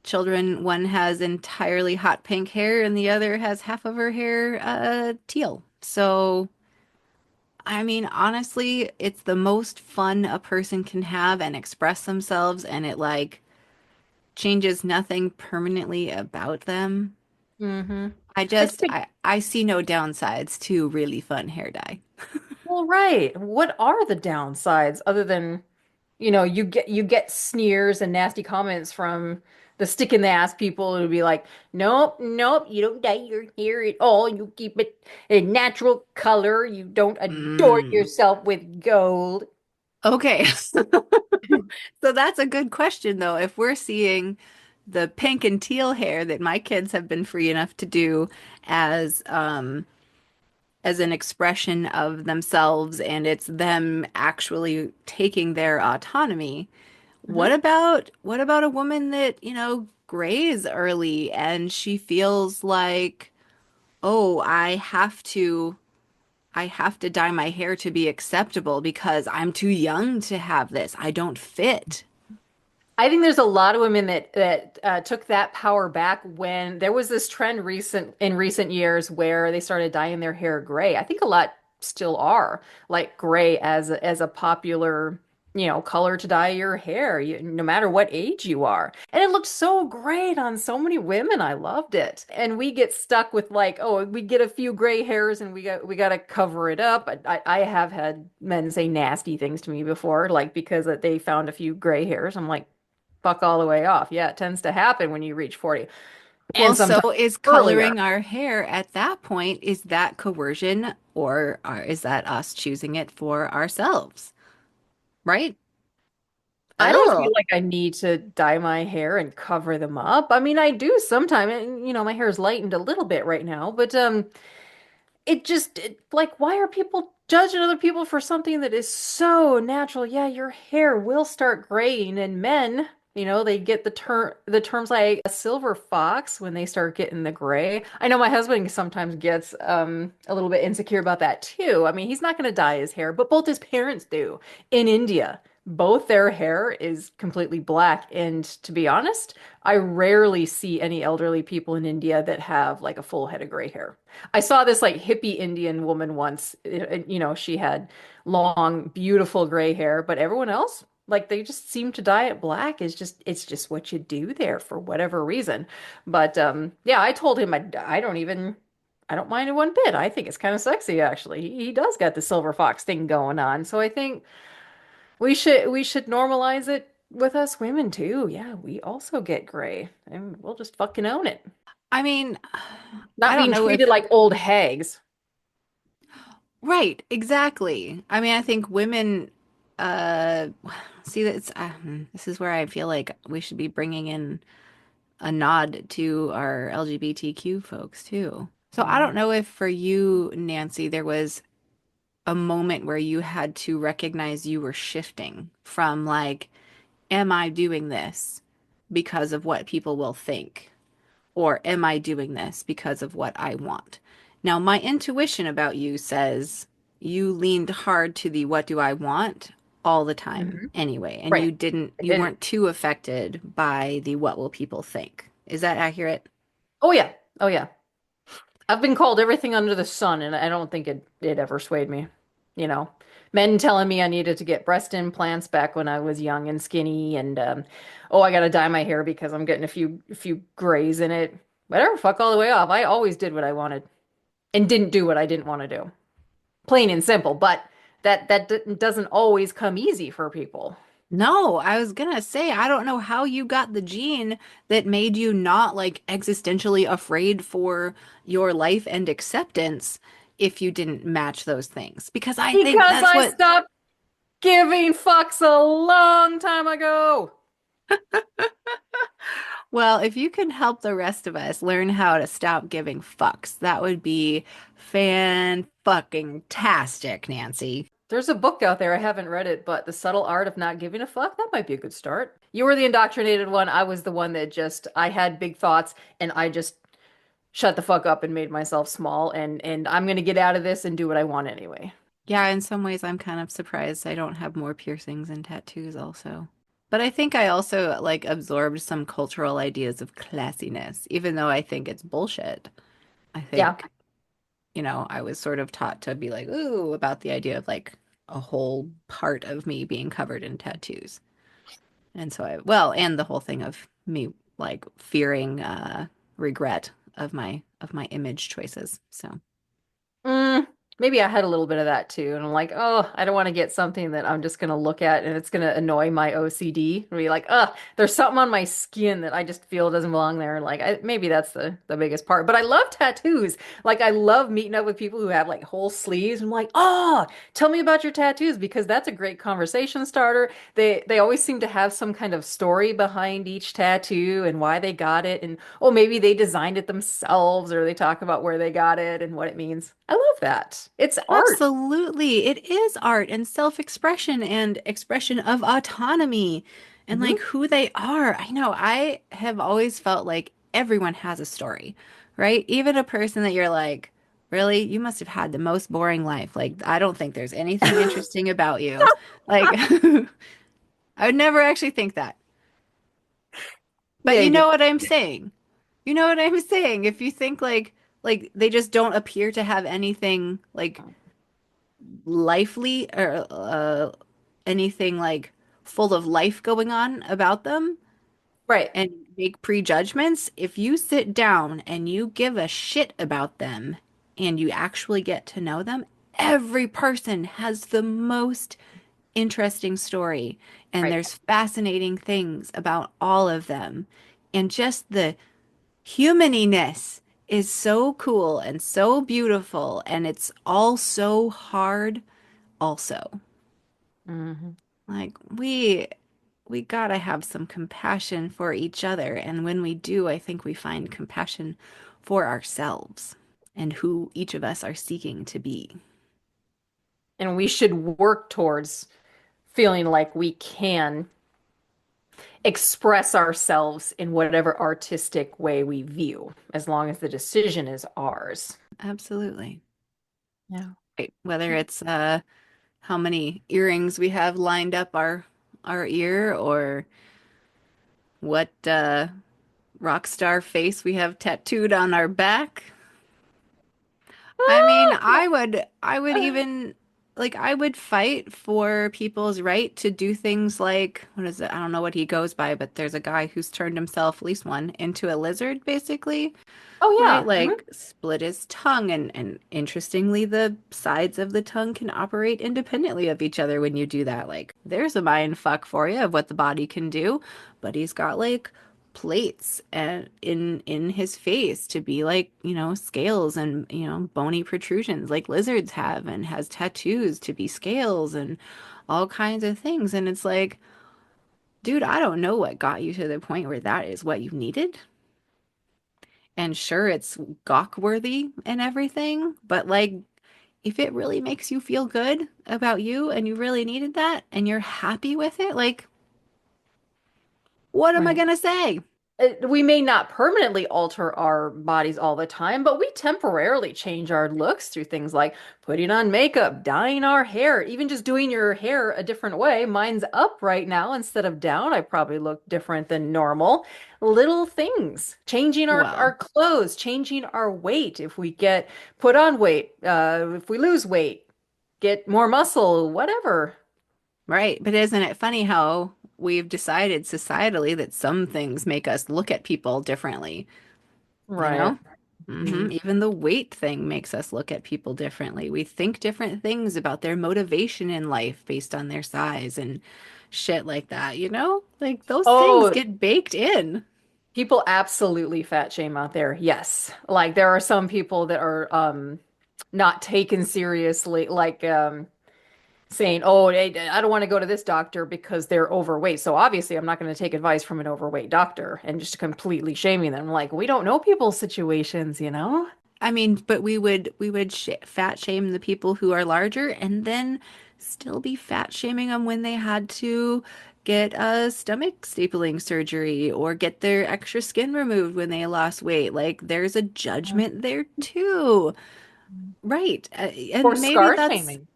children. One has entirely hot pink hair, and the other has half of her hair teal. So, I mean, honestly, it's the most fun a person can have and express themselves, and it like changes nothing permanently about them. Mm-hmm. I It's just big. I see no downsides to really fun hair dye. Well, right. What are the downsides other than you get sneers and nasty comments from the stick in the ass people who would be like, nope, nope, you don't dye your hair at all. You keep it a natural color. You don't adorn Mm. yourself with gold. Okay. So that's a good question, though. If we're seeing the pink and teal hair that my kids have been free enough to do as as an expression of themselves, and it's them actually taking their autonomy, Mhm. what about a woman that, you know, grays early and she feels like, oh, I have to I have to dye my hair to be acceptable because I'm too young to have this. I don't fit. I think there's a lot of women that took that power back when there was this trend in recent years where they started dyeing their hair gray. I think a lot still are like gray as a popular, color to dye your hair, no matter what age you are. And it looked so great on so many women. I loved it. And we get stuck with like, oh, we get a few gray hairs and we got to cover it up. I have had men say nasty things to me before, like because they found a few gray hairs. I'm like, fuck all the way off. Yeah, it tends to happen when you reach 40 Well, and so sometimes is earlier. coloring our hair at that point, is that coercion or is that us choosing it for ourselves? Right? I don't feel Oh, like I need to dye my hair and cover them up. I mean, I do sometimes, and my hair is lightened a little bit right now, but like, why are people judging other people for something that is so natural? Yeah, your hair will start graying, and men, they get the terms like a silver fox when they start getting the gray. I know my husband sometimes gets a little bit insecure about that too. I mean, he's not going to dye his hair, but both his parents do in India. Both their hair is completely black, and to be honest, I rarely see any elderly people in India that have like a full head of gray hair. I saw this like hippie Indian woman once. She had long, beautiful gray hair, but everyone else, like they just seem to dye it black. It's just what you do there for whatever reason. But yeah, I told him I don't mind it one bit. I think it's kind of sexy actually. He does got the silver fox thing going on. So I think we should normalize it with us women too. Yeah, we also get gray and we'll just fucking own it. I mean, I Not don't being know treated if, like old hags. right, exactly. I mean, I think women, uh, see that's, this is where I feel like we should be bringing in a nod to our LGBTQ folks too. So I don't Mhm. know if for you, Nancy, there was a moment where you had to recognize you were shifting from like, am I doing this because of what people will think? Or am I doing this because of what I want? Now, my intuition about you says you leaned hard to the what do I want all the time Mhm. anyway, and Right. I you did. weren't too affected by the what will people think. Is that accurate? Oh yeah. Oh yeah. I've been called everything under the sun, and I don't think it ever swayed me. You know, Men telling me I needed to get breast implants back when I was young and skinny, and oh, I gotta dye my hair because I'm getting a few grays in it. Whatever, fuck all the way off. I always did what I wanted and didn't do what I didn't want to do. Plain and simple. But that doesn't always come easy for people. No, I was gonna say, I don't know how you got the gene that made you not like existentially afraid for your life and acceptance if you didn't match those things. Because I think Because that's I what, stopped giving fucks a long time ago. well, if you can help the rest of us learn how to stop giving fucks, that would be fan fucking tastic, Nancy. There's a book out there, I haven't read it, but The Subtle Art of Not Giving a Fuck, that might be a good start. You were the indoctrinated one. I was the one that I had big thoughts and I just shut the fuck up and made myself small and I'm gonna get out of this and do what I want anyway. Yeah, in some ways, I'm kind of surprised I don't have more piercings and tattoos also. But I think I also like absorbed some cultural ideas of classiness, even though I think it's bullshit. I Yeah. think, I was sort of taught to be like, ooh, about the idea of like a whole part of me being covered in tattoos. And so and the whole thing of me like fearing regret of my image choices. So Mm, maybe I had a little bit of that too. And I'm like, oh, I don't want to get something that I'm just going to look at and it's going to annoy my OCD. And be like, there's something on my skin that I just feel doesn't belong there. Like, maybe that's the biggest part. But I love tattoos. Like, I love meeting up with people who have like whole sleeves. I'm like, oh, tell me about your tattoos because that's a great conversation starter. They always seem to have some kind of story behind each tattoo and why they got it. And oh, maybe they designed it themselves or they talk about where they got it and what it means. I love that. It's art. absolutely, it is art and self-expression and expression of autonomy and like Hmm. who they are. I know I have always felt like everyone has a story, right? Even a person that you're like, Really? You must have had the most boring life. Like, I don't think there's anything interesting about you. Like, I would never actually think that. But Yeah, you you do. know what I'm saying. You know what I'm saying. If you think like they just don't appear to have anything like lively or anything like full of life going on about them Right. and make prejudgments, if you sit down and you give a shit about them and you actually get to know them, every person has the most interesting story and Right. there's fascinating things about all of them. And just the humaniness is so cool and so beautiful and it's all so hard also. Hmm. Like we gotta have some compassion for each other. And when we do, I think we find compassion for ourselves and who each of us are seeking to be. And we should work towards feeling like we can express ourselves in whatever artistic way we view, as long as the decision is ours. Absolutely. Yeah. Right. Whether it's how many earrings we have lined up our ear or what rock star face we have tattooed on our back. I mean, I would even like I would fight for people's right to do things like what is it? I don't know what he goes by, but there's a guy who's turned himself, at least one, into a lizard basically, Oh right? yeah. Like split his tongue and interestingly the sides of the tongue can operate independently of each other when you do that. Like there's a mind fuck for you of what the body can do, but he's got like plates and in his face to be like, scales and, bony protrusions like lizards have and has tattoos to be scales and all kinds of things. And it's like, dude, I don't know what got you to the point where that is what you needed. And sure, it's gawk worthy and everything, but like, if it really makes you feel good about you and you really needed that and you're happy with it, like, what am I Right. gonna say? We may not permanently alter our bodies all the time, but we temporarily change our looks through things like putting on makeup, dyeing our hair, even just doing your hair a different way. Mine's up right now instead of down. I probably look different than normal. Little things, changing our Well, clothes, changing our weight if we get put on weight, if we lose weight, get more muscle, whatever. right. But isn't it funny how we've decided societally that some things make us look at people differently, you Right. know? Even the weight thing makes us look at people differently. We think different things about their motivation in life based on their size and shit like that, you know? Like those things Oh, get baked in. people absolutely fat shame out there. Yes. Like there are some people that are not taken seriously, like saying, "Oh, I don't want to go to this doctor because they're overweight." So obviously, I'm not going to take advice from an overweight doctor and just completely shaming them. Like, we don't know people's situations, you know? I mean, but we would sh fat shame the people who are larger and then still be fat shaming them when they had to get a stomach stapling surgery or get their extra skin removed when they lost weight. Like there's a judgment there too. Right. Or And maybe scar that's shaming.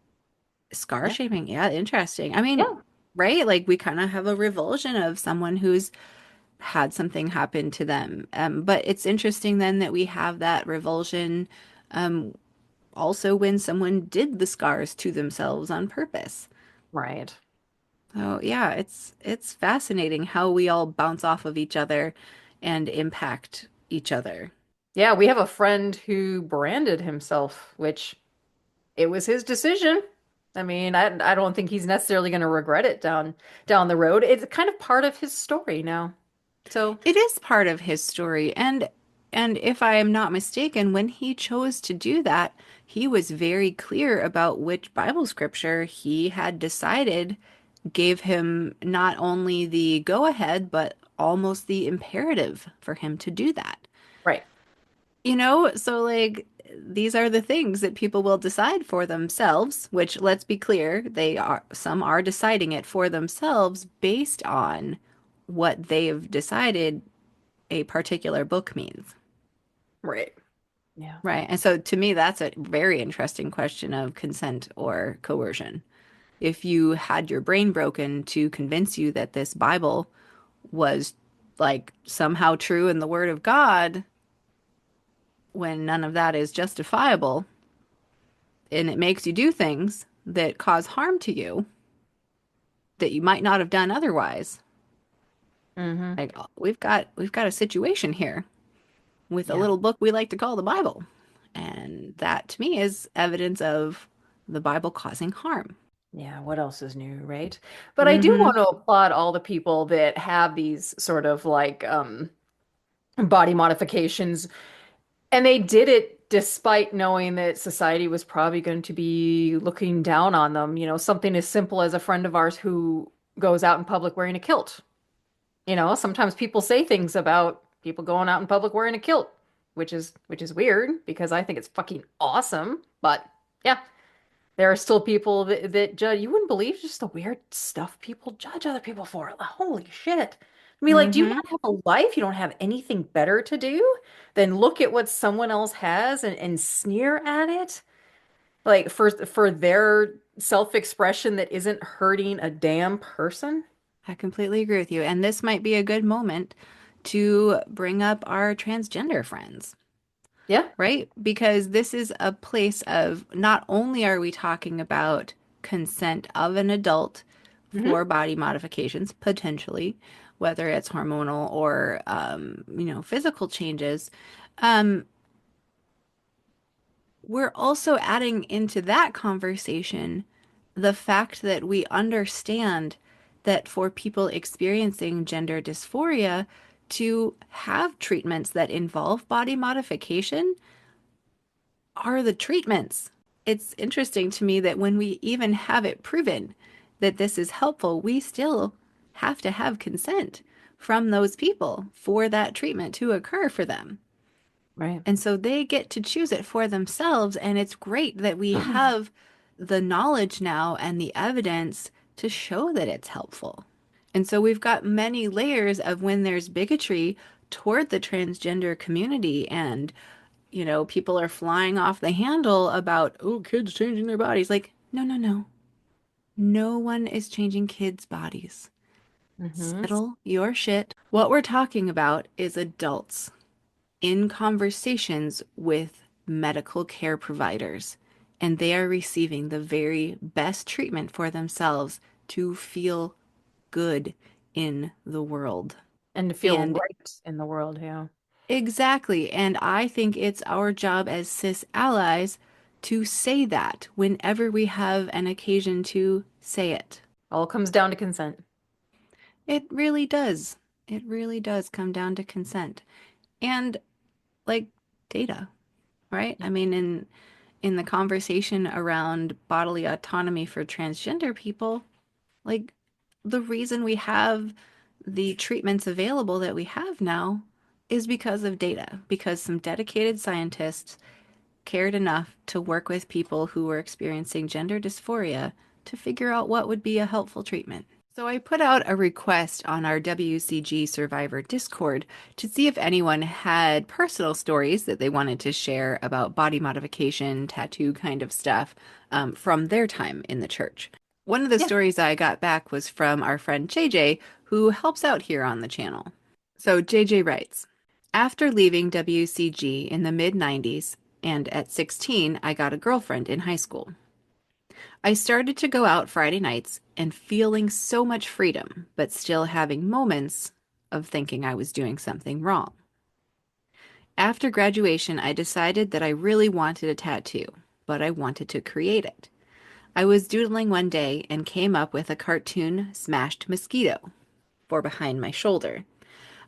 scar Yeah. shaming. Yeah, interesting. I mean, Yeah. right? Like we kind of have a revulsion of someone who's had something happen to them. But it's interesting then that we have that revulsion also when someone did the scars to themselves on purpose. Right. So yeah, it's fascinating how we all bounce off of each other and impact each other. Yeah, we have a friend who branded himself, which it was his decision. I mean, I don't think he's necessarily going to regret it down the road. It's kind of part of his story now. So, It is part of his story, and if I am not mistaken, when he chose to do that, he was very clear about which Bible scripture he had decided gave him not only the go ahead, but almost the imperative for him to do that. right. So like these are the things that people will decide for themselves, which let's be clear, some are deciding it for themselves based on what they've decided a particular book means. Right. Yeah. Right. And so to me, that's a very interesting question of consent or coercion. If you had your brain broken to convince you that this Bible was like somehow true in the Word of God, when none of that is justifiable, and it makes you do things that cause harm to you that you might not have done otherwise. Hmm. Like we've got a situation here with a Yeah. little book we like to call the Bible. And that to me is evidence of the Bible causing harm. Yeah, what else is new, right? But I do Mm-hmm. want to applaud all the people that have these sort of like body modifications, and they did it despite knowing that society was probably going to be looking down on them. Something as simple as a friend of ours who goes out in public wearing a kilt. Sometimes people say things about people going out in public wearing a kilt, which is weird because I think it's fucking awesome. But yeah, there are still people that judge. You wouldn't believe just the weird stuff people judge other people for. Like, holy shit. I mean, like, do you Mm-hmm. not have a life? You don't have anything better to do than look at what someone else has and sneer at it? Like for their self-expression that isn't hurting a damn person? I completely agree with you. And this might be a good moment to bring up our transgender friends, Yeah. right? Because this is a place of not only are we talking about consent of an adult Hmm. for body modifications, potentially, whether it's hormonal or, physical changes, um, we're also adding into that conversation the fact that we understand that for people experiencing gender dysphoria, to have treatments that involve body modification are the treatments. It's interesting to me that when we even have it proven that this is helpful, we still have to have consent from those people for that treatment to occur for them. Right. And so they get to choose it for themselves. And it's great that we have the knowledge now and the evidence to show that it's helpful. And so we've got many layers of when there's bigotry toward the transgender community and, people are flying off the handle about, oh, kids changing their bodies. Like, no, no, no. No one is changing kids' bodies. Hmm. Settle your shit. What we're talking about is adults in conversations with medical care providers, and they are receiving the very best treatment for themselves to feel good in the world. And to feel And right in the world, yeah. exactly, and I think it's our job as cis allies to say that whenever we have an occasion to say it. All comes down to consent. It really does. It really does come down to consent and like data, right? Yeah. I mean, in the conversation around bodily autonomy for transgender people, like the reason we have the treatments available that we have now is because of data, because some dedicated scientists cared enough to work with people who were experiencing gender dysphoria to figure out what would be a helpful treatment. So I put out a request on our WCG Survivor Discord to see if anyone had personal stories that they wanted to share about body modification, tattoo kind of stuff from their time in the church. One of the Yeah. stories I got back was from our friend JJ, who helps out here on the channel. So JJ writes, after leaving WCG in the mid 90s, and at 16, I got a girlfriend in high school. I started to go out Friday nights and feeling so much freedom, but still having moments of thinking I was doing something wrong. After graduation, I decided that I really wanted a tattoo, but I wanted to create it. I was doodling one day and came up with a cartoon smashed mosquito for behind my shoulder.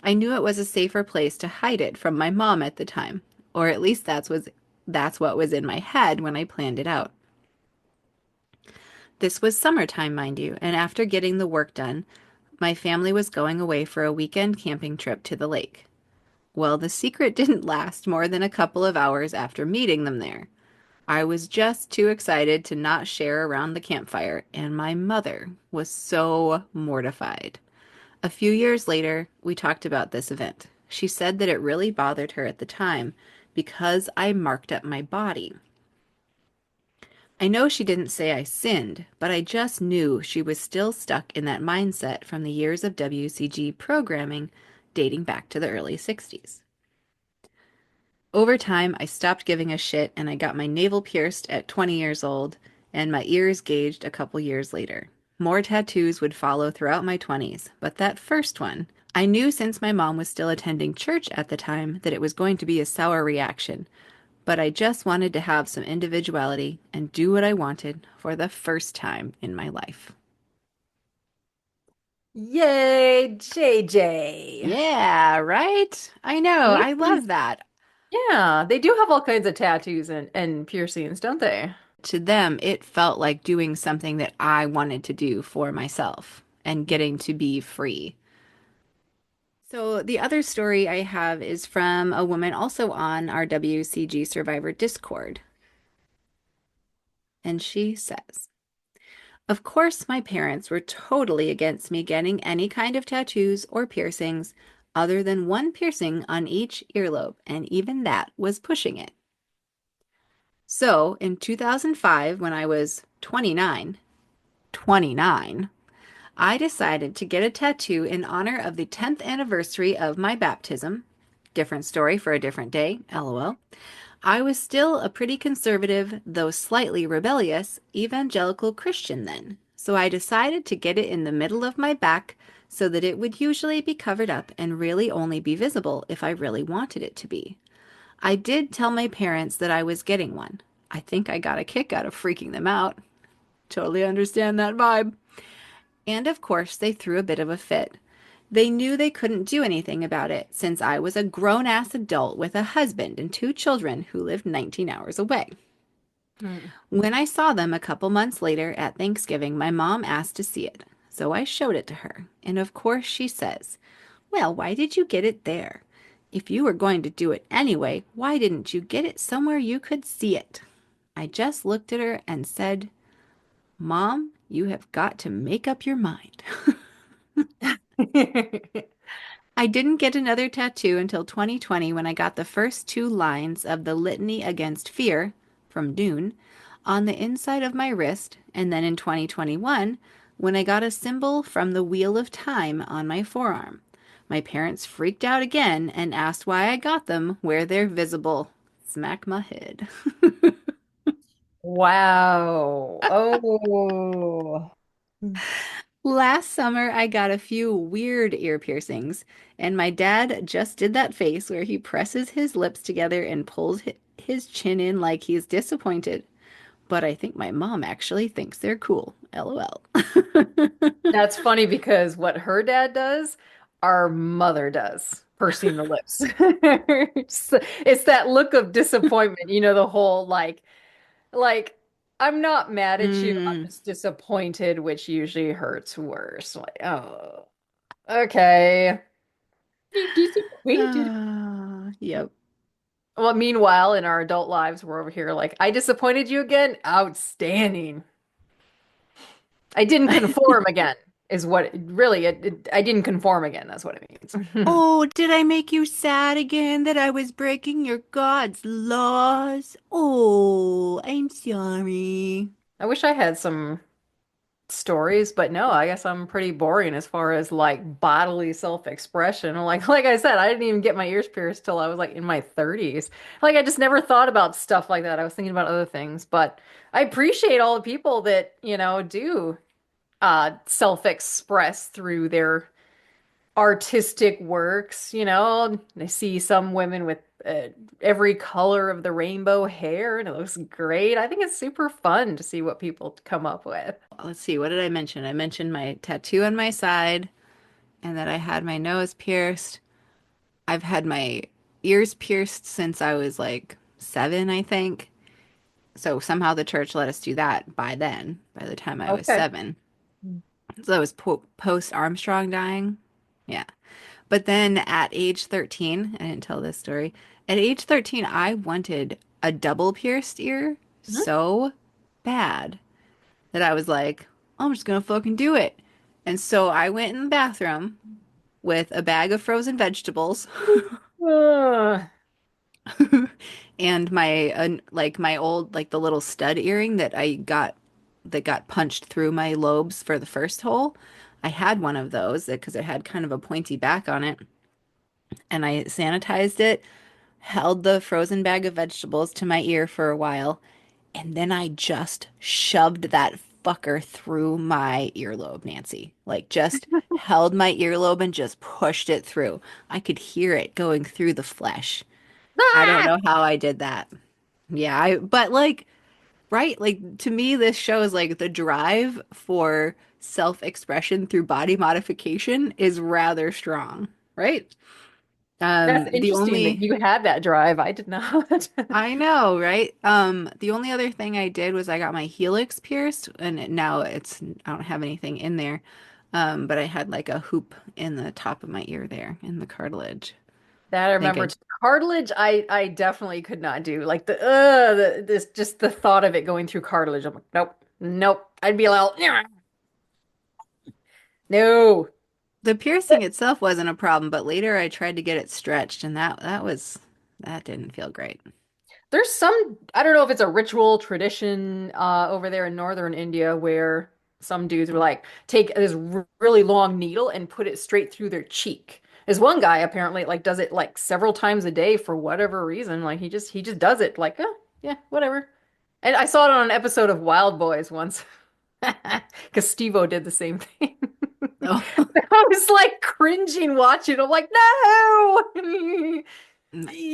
I knew it was a safer place to hide it from my mom at the time, or at least that's what was in my head when I planned it out. This was summertime, mind you, and after getting the work done, my family was going away for a weekend camping trip to the lake. Well, the secret didn't last more than a couple of hours after meeting them there. I was just too excited to not share around the campfire, and my mother was so mortified. A few years later, we talked about this event. She said that it really bothered her at the time because I marked up my body. I know she didn't say I sinned, but I just knew she was still stuck in that mindset from the years of WCG programming dating back to the early 60s. Over time, I stopped giving a shit and I got my navel pierced at 20 years old and my ears gauged a couple years later. More tattoos would follow throughout my 20s, but that first one, I knew since my mom was still attending church at the time that it was going to be a sour reaction, but I just wanted to have some individuality and do what I wanted for the first time in my life. Yay, JJ. Yeah, right? I know. I love that. Yeah, they do have all kinds of tattoos and piercings, don't they? To them, it felt like doing something that I wanted to do for myself and getting to be free. So, the other story I have is from a woman also on our WCG Survivor Discord. And she says, of course, my parents were totally against me getting any kind of tattoos or piercings other than one piercing on each earlobe, and even that was pushing it. So, in 2005, when I was 29, I decided to get a tattoo in honor of the 10th anniversary of my baptism. Different story for a different day, lol. I was still a pretty conservative, though slightly rebellious, evangelical Christian then, so I decided to get it in the middle of my back so that it would usually be covered up and really only be visible if I really wanted it to be. I did tell my parents that I was getting one. I think I got a kick out of freaking them out. Totally understand that vibe. And of course, they threw a bit of a fit. They knew they couldn't do anything about it since I was a grown ass adult with a husband and two children who lived 19 hours away. Hmm. When I saw them a couple months later at Thanksgiving, my mom asked to see it. So I showed it to her. And of course, she says, well, why did you get it there? If you were going to do it anyway, why didn't you get it somewhere you could see it? I just looked at her and said, Mom, you have got to make up your mind. I didn't get another tattoo until 2020 when I got the first two lines of the Litany Against Fear from Dune on the inside of my wrist, and then in 2021 when I got a symbol from the Wheel of Time on my forearm. My parents freaked out again and asked why I got them where they're visible. Smack my head. Wow. Oh. Last summer, I got a few weird ear piercings, and my dad just did that face where he presses his lips together and pulls his chin in like he's disappointed. But I think my mom actually thinks they're cool. LOL. That's funny because what her dad does, our mother does, pursing the lips. It's that look of disappointment, the whole like I'm not mad at you, I'm Mm. just disappointed, which usually hurts worse. Like, oh, okay. Be disappointed. Yep. Well, meanwhile, in our adult lives, we're over here like, I disappointed you again? Outstanding. I didn't conform again, is what I didn't conform again. That's what it means. Oh, did I make you sad again that I was breaking your God's laws? Oh, I'm sorry. I wish I had some stories, but no, I guess I'm pretty boring as far as like bodily self-expression. Like I said, I didn't even get my ears pierced till I was like in my 30s. Like I just never thought about stuff like that. I was thinking about other things, but I appreciate all the people that, do self-express through their artistic works, I see some women with every color of the rainbow hair and it looks great. I think it's super fun to see what people come up with. Let's see, what did I mention? I mentioned my tattoo on my side and that I had my nose pierced. I've had my ears pierced since I was like 7, I think. So somehow the church let us do that by then, by the time I was Okay. 7. So that was post Armstrong dying. Yeah. But then at age 13, I didn't tell this story. At age 13, I wanted a double pierced ear Mhm. so bad that I was like, I'm just gonna fucking do it. And so I went in the bathroom with a bag of frozen vegetables Ugh. And my like my old like the little stud earring that got punched through my lobes for the first hole. I had one of those because it had kind of a pointy back on it, and I sanitized it, held the frozen bag of vegetables to my ear for a while, and then I just shoved that fucker through my earlobe, Nancy. Like just held my earlobe and just pushed it through. I could hear it going through the flesh. I don't Ah! know how I did that. Yeah, but like, right? Like to me, this shows like the drive for self-expression through body modification is rather strong, right? That's The interesting that only you had that drive. I did not. I know, right? The only other thing I did was I got my helix pierced, and now I don't have anything in there. But I had like a hoop in the top of my ear there in the cartilage. That I I think remember I too. Cartilage, I definitely could not do. Like this just the thought of it going through cartilage. I'm like, nope, nope. I'd be like, no. the piercing itself wasn't a problem, but later I tried to get it stretched, and that didn't feel great. There's some, I don't know if it's a ritual tradition over there in northern India where some dudes were like, take this really long needle and put it straight through their cheek. There's one guy apparently like does it like several times a day for whatever reason. Like he just does it like, oh, yeah, whatever. And I saw it on an episode of Wild Boys once because Steve-O did the same thing. Oh. I was like cringing watching. I'm like, no.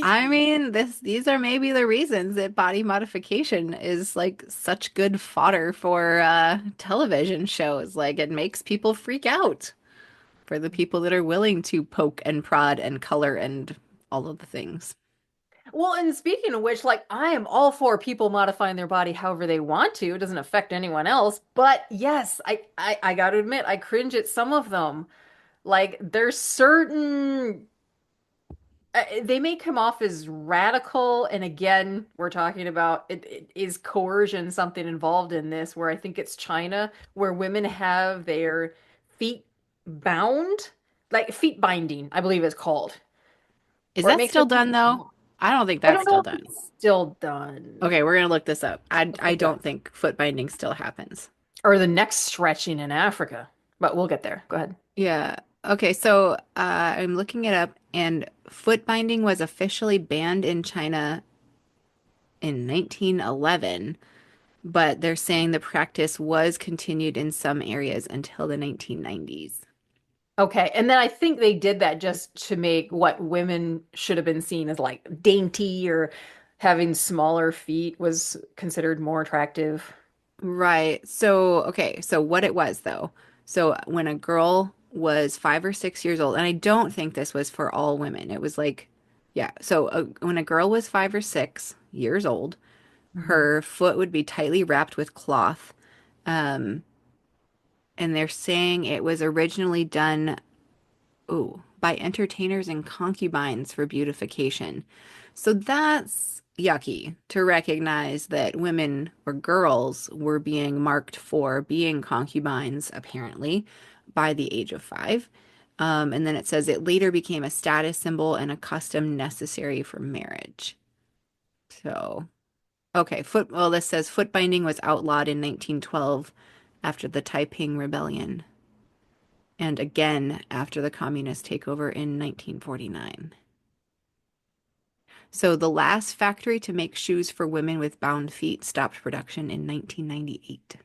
I mean, these are maybe the reasons that body modification is like such good fodder for television shows. Like it makes people freak out for the people that are willing to poke and prod and color and all of the things. Well, and speaking of which, like I am all for people modifying their body however they want to. It doesn't affect anyone else. But yes, I got to admit, I cringe at some of them. Like there's certain they may come off as radical, and again, we're talking about is coercion something involved in this, where I think it's China, where women have their feet bound, like feet binding, I believe it's called, Is where it that makes their still feet done though? small. I don't think I that's don't still know if done. it's still done. Okay, we're gonna look this up. I Okay, good. don't think foot binding still happens. Or the neck stretching in Africa, but we'll get there. Go ahead. Yeah. Okay, so I'm looking it up, and foot binding was officially banned in China in 1911, but they're saying the practice was continued in some areas until the 1990s. Okay, and then I think they did that just to make what women should have been seen as like dainty or having smaller feet was considered more attractive. Right. So, okay, so what it was though. So when a girl was 5 or 6 years old, and I don't think this was for all women. It was like, yeah. So when a girl was 5 or 6 years old, Mhm. her foot would be tightly wrapped with cloth. Um, and they're saying it was originally done, ooh, by entertainers and concubines for beautification. So that's yucky to recognize that women or girls were being marked for being concubines, apparently, by the age of 5. And then it says it later became a status symbol and a custom necessary for marriage. So, okay, well, this says foot binding was outlawed in 1912 after the Taiping Rebellion and again after the communist takeover in 1949. So the last factory to make shoes for women with bound feet stopped production in 1998.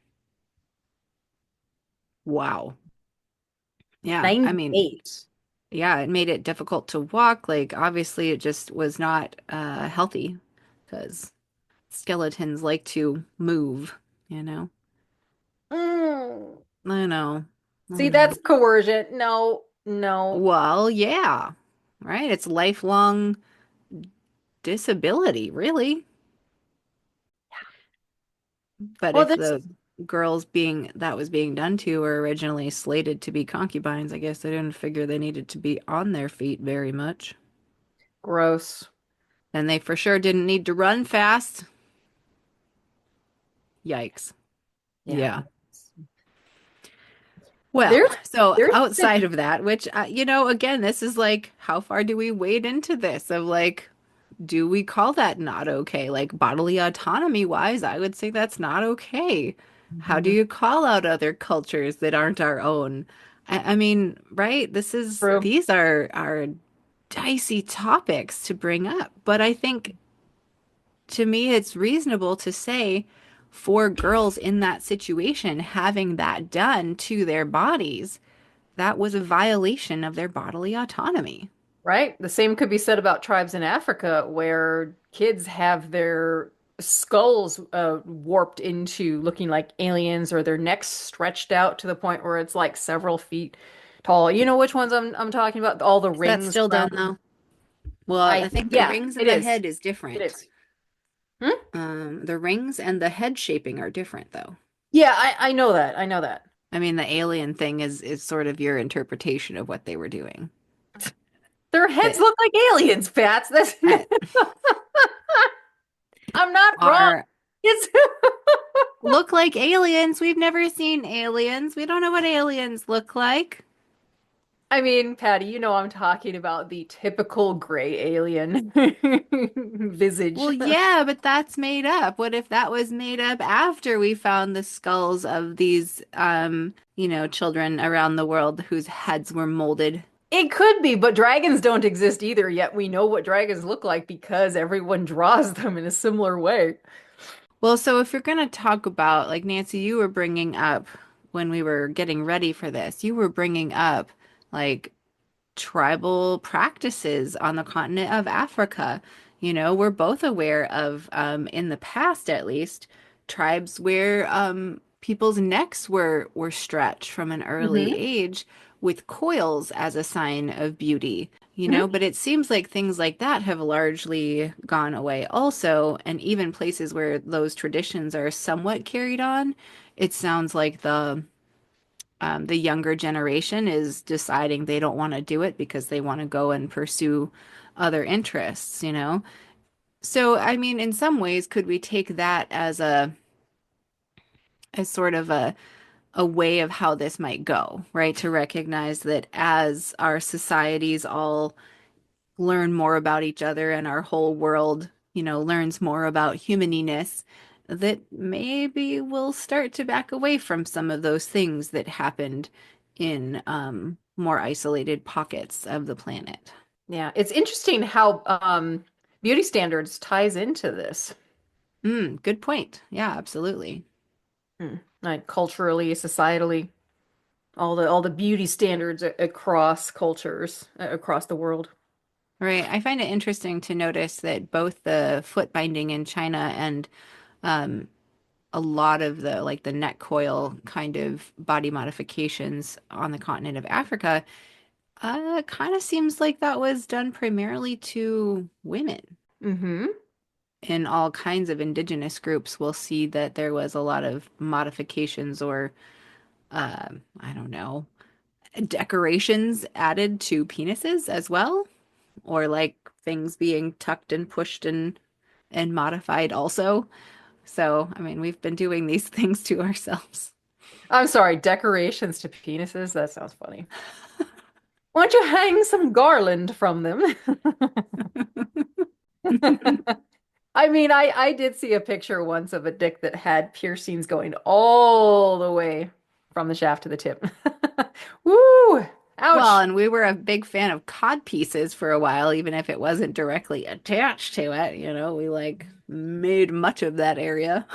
Wow. Yeah, I mean, 98. yeah, it made it difficult to walk. Like, obviously, it just was not healthy because skeletons like to move, you know? Mm. I know. I See, know. that's coercion. No, no. Well, yeah, right? It's lifelong disability, really. But Well, if this the girls being that was being done to were originally slated to be concubines, I guess they didn't figure they needed to be on their feet very much. gross. And they for sure didn't need to run fast. Yikes. Yeah. Yeah. Well, There's so there's outside of that, which, again, this is like, how far do we wade into this of like do we call that not okay? Like bodily autonomy wise, I would say that's not okay. How do Mhm. you call out other cultures that aren't our own? I mean, right? True. These are dicey topics to bring up, but I think to me it's reasonable to say for girls in that situation having that done to their bodies, that was a violation of their bodily autonomy. Right? The same could be said about tribes in Africa where kids have their skulls warped into looking like aliens or their necks stretched out to the point where it's like several feet tall. You know which ones I'm talking about? All the Is that rings still done around. though? Well, I think the Yeah, rings it and the is. head is It different. is. Hmm? The rings and the head shaping are different though. Yeah, I know that. I know that. I mean, the alien thing is sort of your interpretation of what they were doing. Their heads That look like aliens, Pats. That's uh, I'm not wrong. are It's look like aliens. We've never seen aliens. We don't know what aliens look like. I mean, Patty, you know I'm talking about the typical gray alien visage. Well, yeah, but that's made up. What if that was made up after we found the skulls of these, children around the world whose heads were molded? It could be, but dragons don't exist either, yet we know what dragons look like because everyone draws them in a similar way. Well, so if you're going to talk about, like Nancy, you were bringing up when we were getting ready for this, you were bringing up like tribal practices on the continent of Africa. We're both aware of, in the past at least, tribes where people's necks were stretched from an early Hmm. age with coils as a sign of beauty. Hmm. But it seems like things like that have largely gone away also, and even places where those traditions are somewhat carried on, it sounds like the younger generation is deciding they don't want to do it because they want to go and pursue other interests. So, I mean, in some ways, could we take that as sort of a way of how this might go, right? To recognize that as our societies all learn more about each other and our whole world, learns more about humaniness, that maybe we'll start to back away from some of those things that happened in more isolated pockets of the planet. Yeah, it's interesting how beauty standards ties into this. Good point. Yeah, absolutely. Like culturally, societally, all the beauty standards across cultures, across the world. Right. I find it interesting to notice that both the foot binding in China and um, a lot of the like the neck coil kind of body modifications on the continent of Africa, kind of seems like that was done primarily to women. Hmm. In all kinds of indigenous groups, we'll see that there was a lot of modifications or, I don't know, decorations added to penises as well, or like things being tucked and pushed and modified also. So, I mean, we've been doing these things to ourselves. I'm sorry, decorations to penises? That sounds funny. Why don't you hang some garland from them? I mean, I did see a picture once of a dick that had piercings going all the way from the shaft to the tip. Woo! Well, Ouch. and we were a big fan of cod pieces for a while, even if it wasn't directly attached to it. We like made much of that area.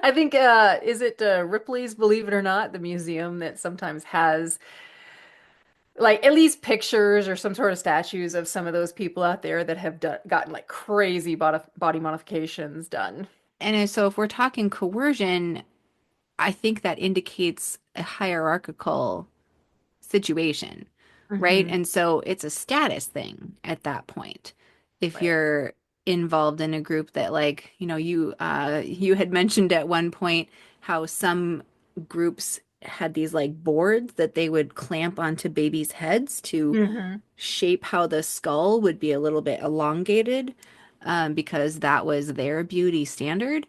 I think is it Ripley's Believe It or Not, the museum that sometimes has like at least pictures or some sort of statues of some of those people out there that have gotten like crazy body modifications done. So if we're talking coercion, I think that indicates a hierarchical situation, right? Hmm. And so it's a status thing at that point. If Right. you're involved in a group that like, you had mentioned at one point how some groups had these like boards that they would clamp onto babies' heads to Hmm. shape how the skull would be a little bit elongated, because that was their beauty standard,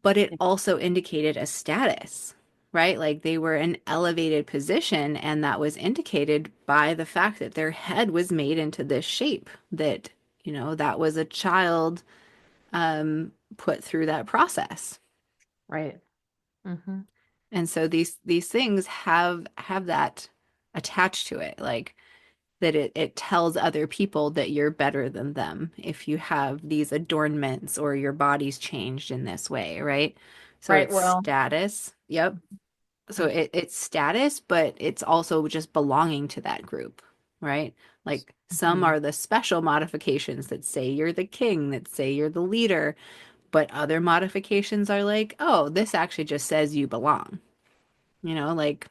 but it also indicated a status, right? Like they were an elevated position, and that was indicated by the fact that their head was made into this shape that, that was a child put through that process. Right. Hmm. And so these things have that attached to it, like that it tells other people that you're better than them if you have these adornments or your body's changed in this way, right? So Right. it's Well, status. Yep. So it's status, but it's also just belonging to that group, right? Like some mhm. are the special modifications that say you're the king, that say you're the leader, but other modifications are like, oh, this actually just says you belong, like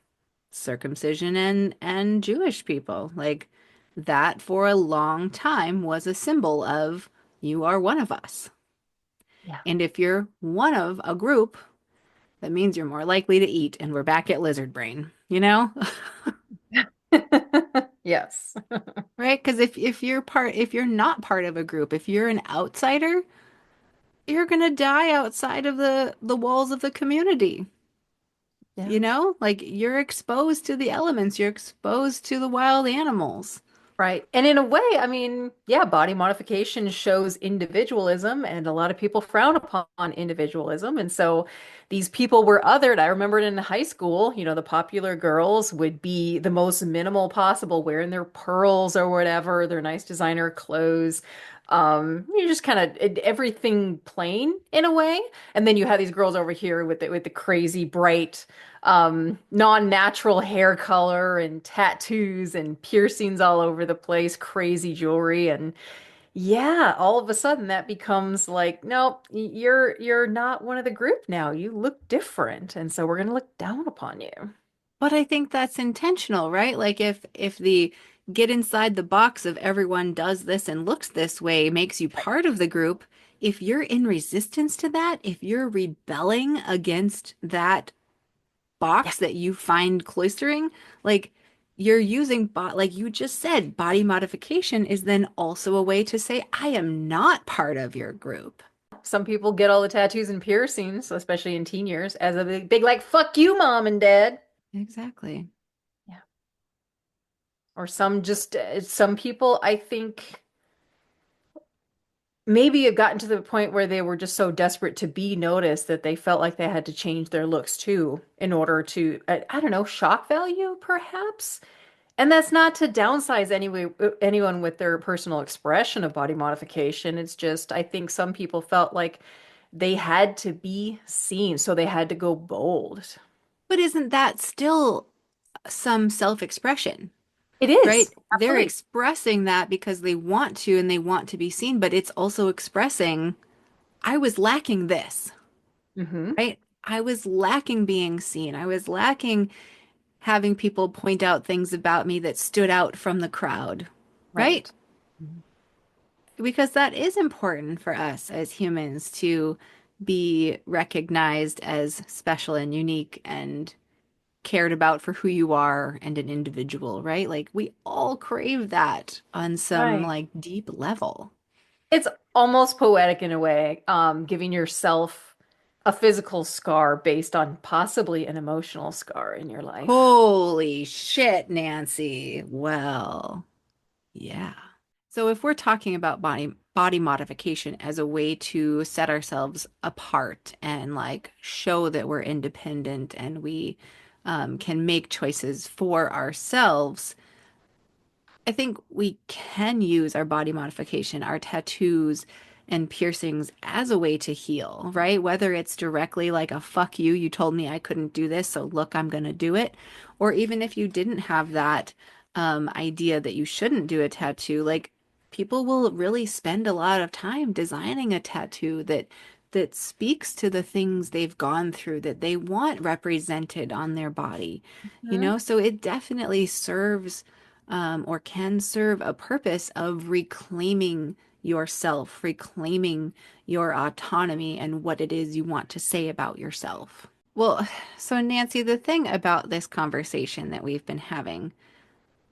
circumcision and Jewish people. Like that for a long time was a symbol of you are one of us. Yeah. And if you're one of a group, that means you're more likely to eat, and we're back at lizard brain, you know? Yes. Right? Because if you're not part of a group, if you're an outsider, you're gonna die outside of the walls of the community. Yeah. Like you're exposed to the elements, you're exposed to the wild animals. Right. And in a way, I mean, yeah, body modification shows individualism, and a lot of people frown upon individualism. And so these people were othered. I remember in high school, the popular girls would be the most minimal possible, wearing their pearls or whatever, their nice designer clothes. You just kind of everything plain in a way. And then you have these girls over here with the crazy bright non-natural hair color and tattoos and piercings all over the place, crazy jewelry, and yeah, all of a sudden that becomes like, nope, you're not one of the group now. You look different, and so we're gonna look down upon you. But I think that's intentional, right? Like if the get inside the box of everyone does this and looks this way makes you part of the group, if you're in resistance to that, if you're rebelling against that Yeah, box that you find cloistering, like you're using like you just said, body modification is then also a way to say, I am not part of your group. some people get all the tattoos and piercings, especially in teen years, as a big like fuck you, mom and dad. Exactly. Yeah. Or some people, I think. Maybe it gotten to the point where they were just so desperate to be noticed that they felt like they had to change their looks too in order to, I don't know, shock value perhaps. And that's not to downsize anyone with their personal expression of body modification. It's just, I think some people felt like they had to be seen, so they had to go bold. But isn't that still some self-expression? It Right? is, They're absolutely. expressing that because they want to and they want to be seen, but it's also expressing, I was lacking this, Hmm. right? I was lacking being seen. I was lacking having people point out things about me that stood out from the crowd, right? Right. Mhm. Because that is important for us as humans to be recognized as special and unique and cared about for who you are and an individual, right? Like we all crave that on some Right. like deep level. It's almost poetic in a way, giving yourself a physical scar based on possibly an emotional scar in your life. Holy shit, Nancy. Well, yeah. So if we're talking about body modification as a way to set ourselves apart and like show that we're independent and we can make choices for ourselves, I think we can use our body modification, our tattoos and piercings as a way to heal, right? Whether it's directly like a fuck you, you told me I couldn't do this, so look, I'm gonna do it. Or even if you didn't have that idea that you shouldn't do a tattoo, like people will really spend a lot of time designing a tattoo that speaks to the things they've gone through that they want represented on their body, Mhm. So it definitely serves or can serve a purpose of reclaiming yourself, reclaiming your autonomy and what it is you want to say about yourself. Well, so Nancy, the thing about this conversation that we've been having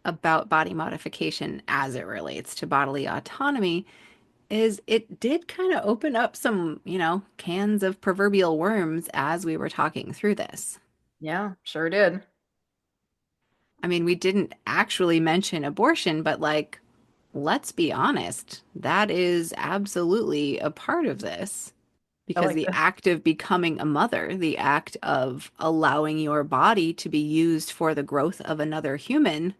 about body modification as it relates to bodily autonomy is it did kind of open up some, cans of proverbial worms as we were talking through this. Yeah, sure did. I mean, we didn't actually mention abortion, but like, let's be honest, that is absolutely a part of this. I Because like the this. act of becoming a mother, the act of allowing your body to be used for the growth of another human,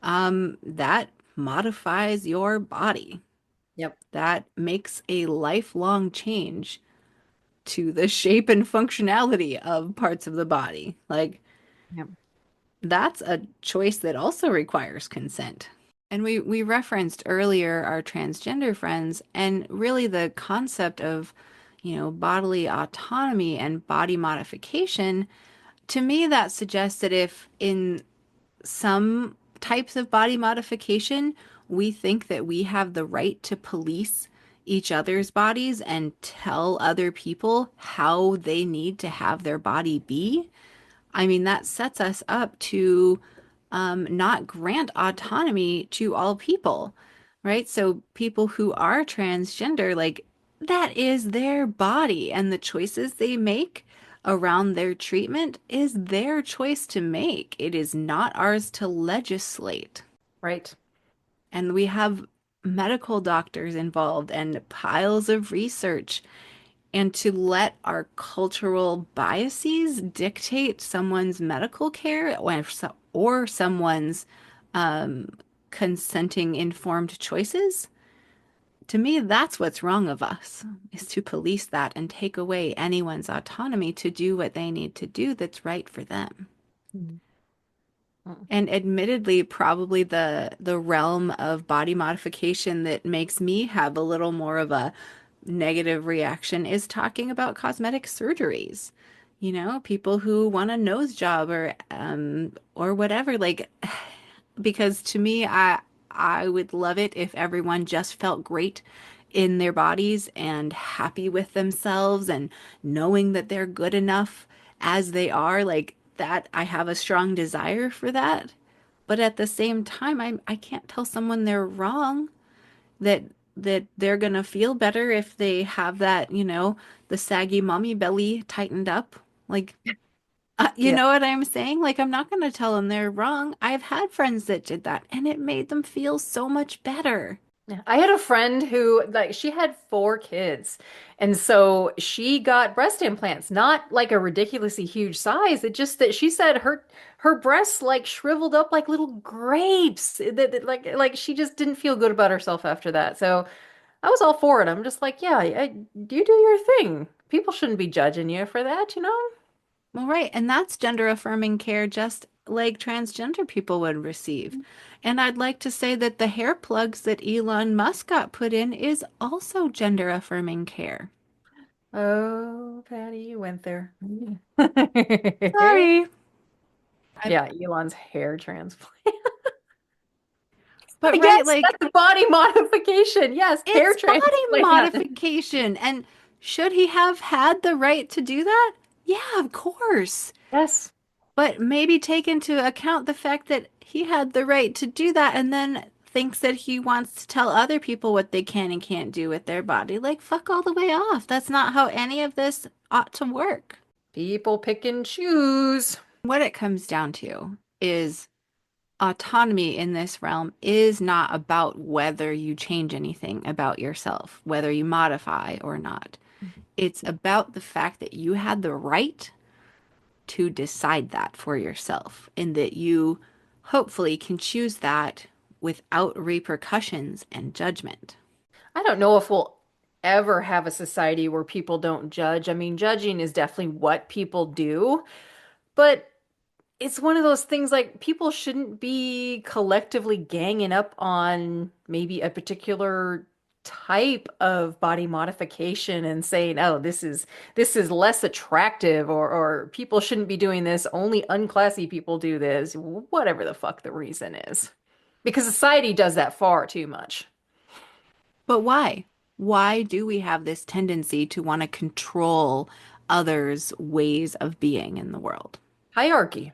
that modifies your body. Yep. That makes a lifelong change to the shape and functionality of parts of the body. Like, Yep. that's a choice that also requires consent. And we referenced earlier our transgender friends and really the concept of, bodily autonomy and body modification. To me, that suggests that if in some types of body modification, we think that we have the right to police each other's bodies and tell other people how they need to have their body be. I mean, that sets us up to not grant autonomy to all people, right? So people who are transgender, like that is their body, and the choices they make around their treatment is their choice to make. It is not ours to legislate. Right. And we have medical doctors involved and piles of research. And to let our cultural biases dictate someone's medical care or someone's um, consenting informed choices, to me, that's what's wrong of us, is to police that and take away anyone's autonomy to do what they need to do that's right for them. Mhm. Mm. And admittedly, probably the realm of body modification that makes me have a little more of a negative reaction is talking about cosmetic surgeries. People who want a nose job or whatever, like because to me, I would love it if everyone just felt great in their bodies and happy with themselves and knowing that they're good enough as they are. Like that, I have a strong desire for that. But at the same time, I can't tell someone they're wrong, that they're gonna feel better if they have that, the saggy mommy belly tightened up. Like, you Yeah. know what I'm saying? Like, I'm not gonna tell them they're wrong. I've had friends that did that, and it made them feel so much better. Yeah. I had a friend who, like, she had 4 kids. And so she got breast implants, not like a ridiculously huge size. It just that she said her breasts like shriveled up like little grapes. Like she just didn't feel good about herself after that. So I was all for it. I'm just like, yeah, you do your thing. People shouldn't be judging you for that, you know? Well, right, and that's gender affirming care just like transgender people would receive. And I'd like to say that the hair plugs that Elon Musk got put in is also gender affirming care. Oh, Patty, you went there. Sorry. I, Yeah, Elon's hair transplant. but right, Yes, like that's body modification. Yes, hair it's body transplant. modification. And should he have had the right to do that? Yeah, of course. Yes. But maybe take into account the fact that he had the right to do that and then thinks that he wants to tell other people what they can and can't do with their body. Like, fuck all the way off. That's not how any of this ought to work. People pick and choose. What it comes down to is autonomy in this realm is not about whether you change anything about yourself, whether you modify or not. It's about the fact that you had the right to decide that for yourself and that you hopefully can choose that without repercussions and judgment. I don't know if we'll ever have a society where people don't judge. I mean, judging is definitely what people do, but it's one of those things like people shouldn't be collectively ganging up on maybe a particular type of body modification and saying, "Oh, this is less attractive," or people shouldn't be doing this. Only unclassy people do this. Whatever the fuck the reason is, because society does that far too much. But why? Why do we have this tendency to want to control others' ways of being in the world? Hierarchy,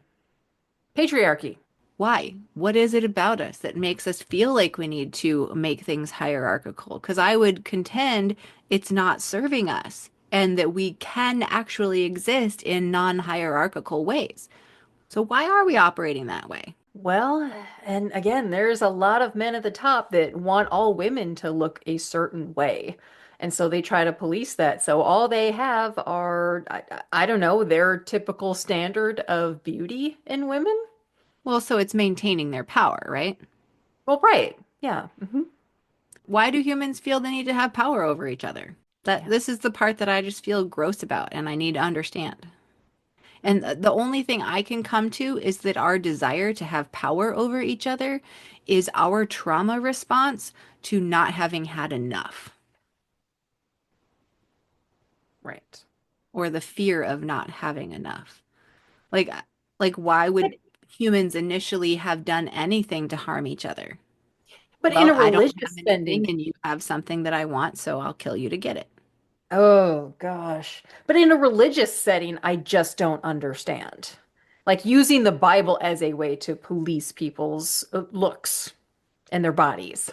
patriarchy. Why? What is it about us that makes us feel like we need to make things hierarchical? Because I would contend it's not serving us. and that we can actually exist in non-hierarchical ways. So why are we operating that way? Well, and again, there's a lot of men at the top that want all women to look a certain way. And so they try to police that. So all they have are, I don't know, their typical standard of beauty in women. Well, so it's maintaining their power, right? Well, right. Yeah. Why do humans feel the need to have power over each other? That Yeah. this is the part that I just feel gross about and I need to understand. Mm. And the only thing I can come to is that our desire to have power over each other is our trauma response to not having had enough, Right. or the fear of not having enough. Like like why But, would humans initially have done anything to harm each other? but in Well, a I don't have religious anything setting, and you have something that I want, so I'll kill you to get it. oh gosh. But in a religious setting, I just don't understand. Like using the Bible as a way to police people's looks and their bodies.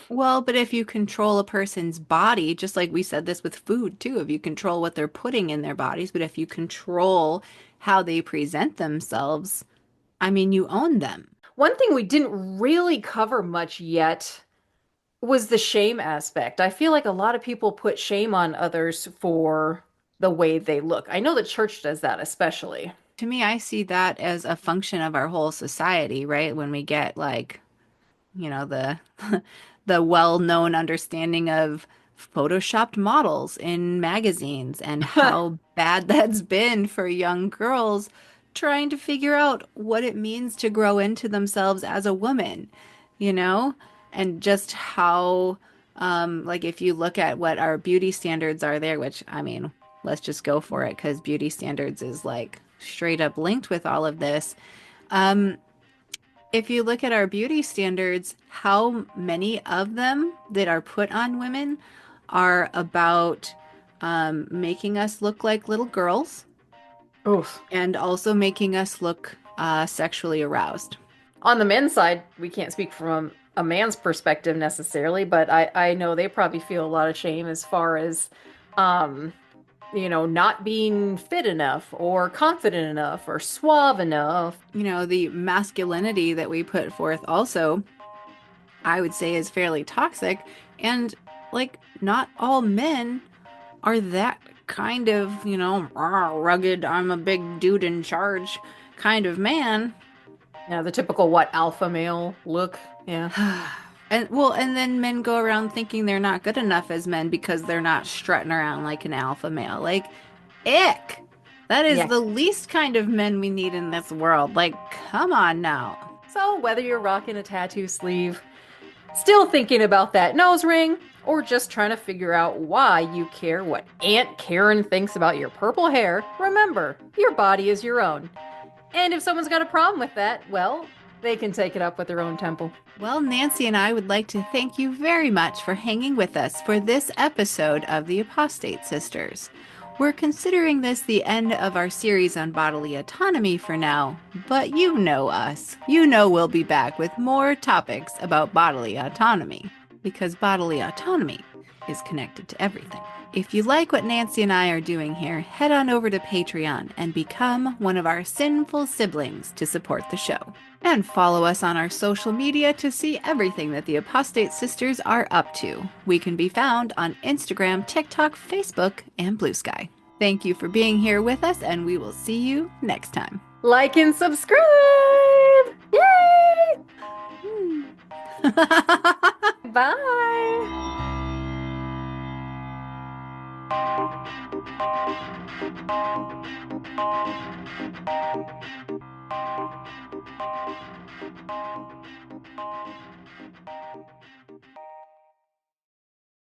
Well, but if you control a person's body, just like we said this with food too, if you control what they're putting in their bodies, but if you control how they present themselves, I mean, you own them. One thing we didn't really cover much yet was the shame aspect. I feel like a lot of people put shame on others for the way they look. I know the church does that especially. To me, I see that as a function of our whole society, right? When we get like the the well-known understanding of photoshopped models in magazines and how bad that's been for young girls trying to figure out what it means to grow into themselves as a woman, you know? And just how like if you look at what our beauty standards are there, which I mean, let's just go for it because beauty standards is like straight up linked with all of this. Um, if you look at our beauty standards, how many of them that are put on women are about making us look like little girls Oof. and also making us look sexually aroused. On the men's side, we can't speak from a man's perspective necessarily, but I know they probably feel a lot of shame as far as um, not being fit enough or confident enough or suave enough. The masculinity that we put forth also, I would say, is fairly toxic. And like, not all men are that kind of, rugged, I'm a big dude in charge kind of man. Yeah, the typical what alpha male look. Yeah. And then men go around thinking they're not good enough as men because they're not strutting around like an alpha male. Like, ick. That is Yeah. the least kind of men we need in this world. Like, come on now. So whether you're rocking a tattoo sleeve, still thinking about that nose ring, or just trying to figure out why you care what Aunt Karen thinks about your purple hair, remember, your body is your own. And if someone's got a problem with that, well, they can take it up with their own temple. Well, Nancy and I would like to thank you very much for hanging with us for this episode of the Apostate Sisters. We're considering this the end of our series on bodily autonomy for now, but you know us. You know we'll be back with more topics about bodily autonomy, because bodily autonomy is connected to everything. If you like what Nancy and I are doing here, head on over to Patreon and become one of our sinful siblings to support the show. And follow us on our social media to see everything that the Apostate Sisters are up to. We can be found on Instagram, TikTok, Facebook, and Blue Sky. Thank you for being here with us, and we will see you next time. Like and subscribe! Yay! Bye!